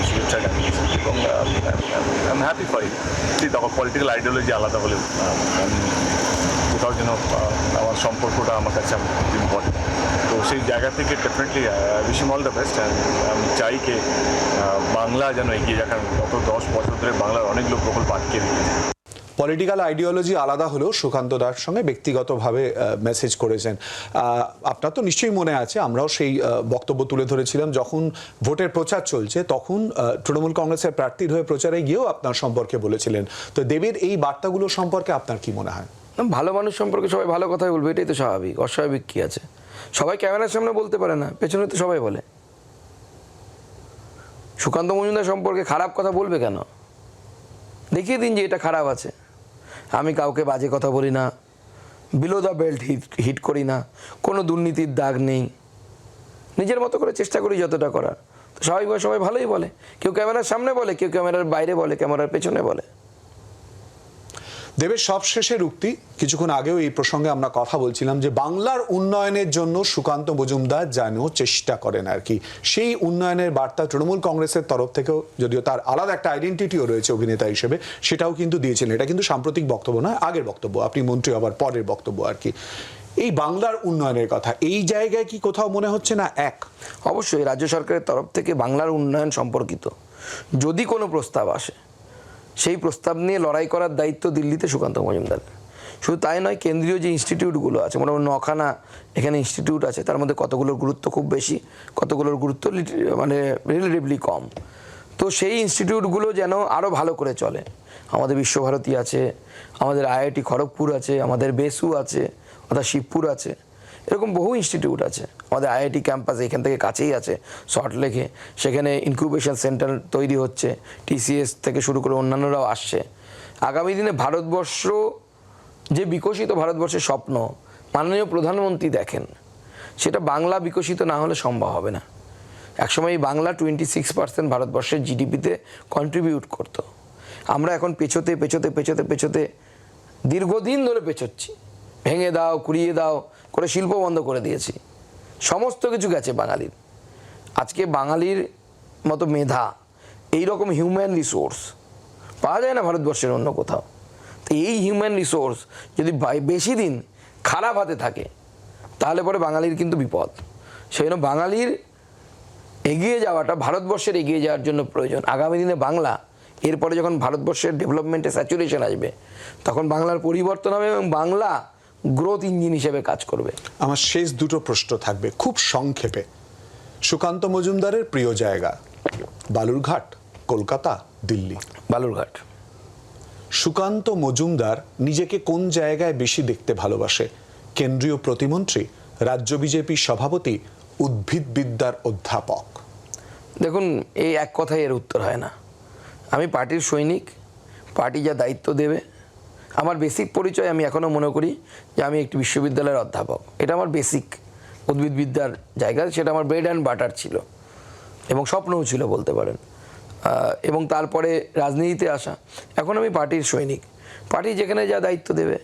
শুভেচ্ছা জানিয়েছি, এবং I am happy for it. তখন পলিটিক্যাল আইডিওলজি আলাদা হলেও কোথাও যেন আমার সম্পর্কটা আমার কাছে ইম্পর্টেন্ট। তো সেই জায়গা থেকে definitely wish him all the best. আমি চাই যে বাংলা যেন এগিয়ে যায়, কারণ গত 10 বছর ধরে বাংলার অনেক লোক প্রকল্প আটকে রেখেছে। পলিটিক্যাল আইডিওলজি আলাদা হলেও সুকান্ত দার সঙ্গে ব্যক্তিগতভাবে মেসেজ করেছেন। আপনার তো নিশ্চয়ই মনে আছে, আমরাও সেই বক্তব্য তুলে ধরেছিলাম যখন ভোটের প্রচার চলছে, তখন তৃণমূল কংগ্রেসের প্রার্থীর হয়ে প্রচারে গিয়েও আপনার সম্পর্কে বলেছিলেন। তো দেবের এই বার্তাগুলো সম্পর্কে আপনার কি মনে হয়? ভালো মানুষ সম্পর্কে সবাই ভালো কথাই বলবে, এটাই তো স্বাভাবিক। অস্বাভাবিক কী আছে? সবাই ক্যামেরার সামনে বলতে পারে না, পেছনে তো সবাই বলে। সুকান্ত মজুমদার সম্পর্কে খারাপ কথা বলবে কেন? দেখিয়ে দিন যে এটা খারাপ আছে। আমি কাউকে বাজে কথা বলি না, বিলো দ্য বেল্ট হিট করি না, কোনো দুর্নীতির দাগ নেই, নিজের মতো করে চেষ্টা করি যতটা করার। তো স্বাভাবিকভাবে সবাই ভালোই বলে, কেউ ক্যামেরার সামনে বলে, কেউ ক্যামেরার বাইরে বলে, ক্যামেরার পেছনে বলে। দেবের সবশেষের উক্তি, কিছুক্ষণ আগেও এই প্রসঙ্গে আমরা কথা বলছিলাম যে বাংলার উন্নয়নের জন্য সুকান্ত মজুমদার যেন চেষ্টা করেন আর কি। সেই উন্নয়নের বার্তা তৃণমূল কংগ্রেসের তরফ থেকেও, যদিও তার আলাদা একটা আইডেন্টিটিও রয়েছে অভিনেতা হিসেবে, সেটাও কিন্তু দিয়েছিলেন। এটা কিন্তু সাম্প্রতিক বক্তব্য নয়, আগের বক্তব্য, আপনি মন্ত্রী হবার পরের বক্তব্য আর কি। এই বাংলার উন্নয়নের কথা এই জায়গায় কি কোথাও মনে হচ্ছে না এক? অবশ্যই রাজ্য সরকারের তরফ থেকে বাংলার উন্নয়ন সম্পর্কিত যদি কোনো প্রস্তাব আসে, সেই প্রস্তাব নিয়ে লড়াই করার দায়িত্ব দিল্লিতে সুকান্ত মজুমদার। শুধু তাই নয়, কেন্দ্রীয় যে ইনস্টিটিউটগুলো আছে, মোটামুটি 9খানা এখানে ইনস্টিটিউট আছে, তার মধ্যে কতগুলোর গুরুত্ব খুব বেশি, কতগুলোর গুরুত্ব মানে রিলেটিভলি কম। তো সেই ইনস্টিটিউটগুলো যেন আরও ভালো করে চলে। আমাদের বিশ্বভারতী আছে, আমাদের IIT খড়গপুর আছে, আমাদের বেসু আছে, অর্থাৎ শিবপুর আছে, এরকম বহু ইনস্টিটিউট আছে। আমাদের IIT ক্যাম্পাস এখান থেকে কাছেই আছে, সল্টলেকে, সেখানে ইনকিউবেশন সেন্টার তৈরি হচ্ছে, TCS থেকে শুরু করে অন্যান্যরাও আসছে। আগামী দিনে ভারতবর্ষ যে বিকশিত ভারতবর্ষের স্বপ্ন মাননীয় প্রধানমন্ত্রী দেখেন, সেটা বাংলা বিকশিত না হলে সম্ভব হবে না। একসময় এই বাংলা 26% ভারতবর্ষের জিডিপিতে কন্ট্রিবিউট করতো। আমরা এখন পেছোতে পেছোতে পেছোতে পেছোতে দীর্ঘদিন ধরে পেছোচ্ছি, ভেঙে দাও কুড়িয়ে দাও করে শিল্প বন্ধ করে দিয়েছি, সমস্ত কিছু গেছে বাঙালির। আজকে বাঙালির মতো মেধা, এইরকম হিউম্যান রিসোর্স পাওয়া যায় না ভারতবর্ষের অন্য কোথাও। তো এই হিউম্যান রিসোর্স যদি বেশি দিন খারাপ হাতে থাকে তাহলে পরে বাঙালির কিন্তু বিপদ। সেই জন্য বাঙালির এগিয়ে যাওয়াটা ভারতবর্ষের এগিয়ে যাওয়ার জন্য প্রয়োজন। আগামী দিনে বাংলা, এরপরে যখন ভারতবর্ষের ডেভেলপমেন্টে স্যাচুরেশন আসবে তখন বাংলার পরিবর্তন হবে এবং বাংলা গ্রোথ ইঞ্জিন হিসেবে কাজ করবে। আমার শেষ দুটো প্রশ্ন থাকবে খুব সংক্ষেপে। সুকান্ত মজুমদারের প্রিয় জায়গা বালুরঘাট, কলকাতা, দিল্লি? বালুরঘাট। সুকান্ত মজুমদার নিজেকে কোন জায়গায় বেশি দেখতে ভালোবাসে? কেন্দ্রীয় প্রতিমন্ত্রী, রাজ্য বিজেপি সভাপতি, উদ্ভিদবিদ্যার অধ্যাপক? দেখুন, এই এক কথায় এর উত্তর হয় না। আমি পার্টির সৈনিক, পার্টি যা দায়িত্ব দেবে। আমার বেসিক পরিচয়, আমি এখনও মনে করি যে আমি একটি বিশ্ববিদ্যালয়ের অধ্যাপক। এটা আমার বেসিক উদ্ভিদবিদ্যার জায়গা, সেটা আমার ব্রেড অ্যান্ড বাটার ছিল এবং স্বপ্নও ছিল বলতে পারেন। এবং তারপরে রাজনীতিতে আসা। এখন আমি পার্টির সৈনিক, পার্টি যেখানে যা দায়িত্ব দেবে।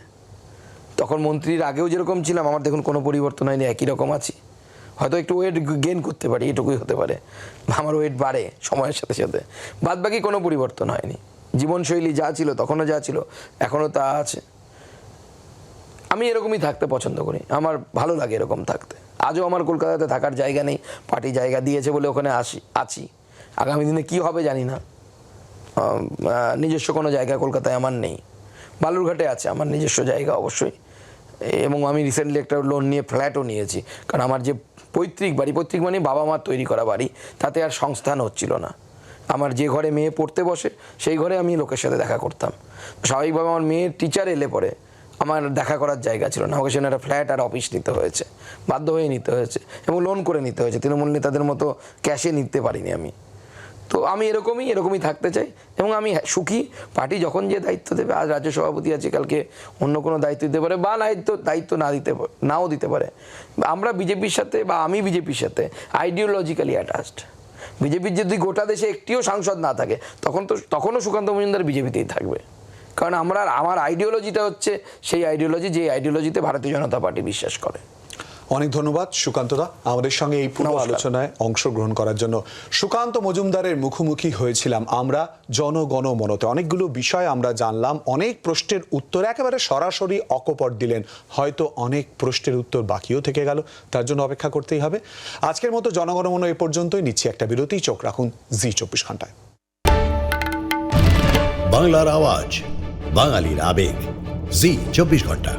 তখন মন্ত্রীর আগেও যেরকম ছিলাম, আমার দেখুন কোনো পরিবর্তন হয়নি, একই রকম আছি। হয়তো একটু ওয়েট গেইন করতে পারি, এটুকুই হতে পারে, আমার ওয়েট বাড়ে সময়ের সাথে সাথে, বাদ বাকি কোনো পরিবর্তন হয়নি। জীবনশৈলী যা ছিল তখনও যা ছিল এখনও তা আছে। আমি এরকমই থাকতে পছন্দ করি, আমার ভালো লাগে এরকম থাকতে। আজও আমার কলকাতাতে থাকার জায়গা নেই, পার্টি জায়গা দিয়েছে বলে ওখানে আছি। আগামী দিনে কি হবে জানি না। নিজস্ব কোনো জায়গা কলকাতায় আমার নেই, বালুরঘাটে আছে আমার নিজস্ব জায়গা অবশ্যই। এবং আমি রিসেন্টলি একটা লোন নিয়ে ফ্ল্যাটও নিয়েছি, কারণ আমার যে পৈতৃক বাড়ি, পৈতৃক মানে বাবা মার তৈরি করা বাড়ি, তাতে আর সংস্থান হচ্ছিল না। আমার যে ঘরে মেয়ে পড়তে বসে সেই ঘরে আমি লোকের সাথে দেখা করতাম। স্বাভাবিকভাবে আমার মেয়ের টিচার এলে পরে আমার দেখা করার জায়গা ছিল না, আমাকে সেখানে একটা ফ্ল্যাট আর অফিস নিতে হয়েছে, বাধ্য হয়ে নিতে হয়েছে এবং লোন করে নিতে হয়েছে। তৃণমূল নেতাদের মতো ক্যাশে নিতে পারিনি আমি। তো আমি এরকমই থাকতে চাই এবং আমি সুখী। পার্টি যখন যে দায়িত্ব দেবে, আজ রাজ্য সভাপতি আছে, কালকে অন্য কোনো দায়িত্ব দিতে পারে বা দায়িত্ব নাও দিতে পারে। আমরা বিজেপির সাথে বা আমি বিজেপির সাথে আইডিওলজিক্যালি অ্যাটাচড। বিজেপির যদি গোটা দেশে একটিও সাংসদ না থাকে তখনও সুকান্ত মজুমদার বিজেপিতেই থাকবে, কারণ আমার আইডিওলজিটা হচ্ছে সেই আইডিওলজি যে আইডিওলজিতে ভারতীয় জনতা পার্টি বিশ্বাস করে। অনেক ধন্যবাদ সুকান্তদা আমাদের সঙ্গে এই পুরো আলোচনায় অংশগ্রহণ করার জন্য। সুকান্ত মজুমদারের মুখোমুখি হয়েছিলাম আমরা জনগণ মনতে। অনেকগুলো বিষয় আমরা জানলাম, অনেক প্রশ্নের উত্তর একেবারে সরাসরি অকপট দিলেন। হয়তো অনেক প্রশ্নের উত্তর বাকিও থেকে গেল, তার জন্য অপেক্ষা করতেই হবে। আজকের মতো জনগণ মন এ পর্যন্তই। নিচ্ছি একটা বিরতি, চোখ রাখুন জি24 ঘন্টায়। বাংলার আওয়াজ, বাঙালির আবেগ, জি24 ঘন্টা।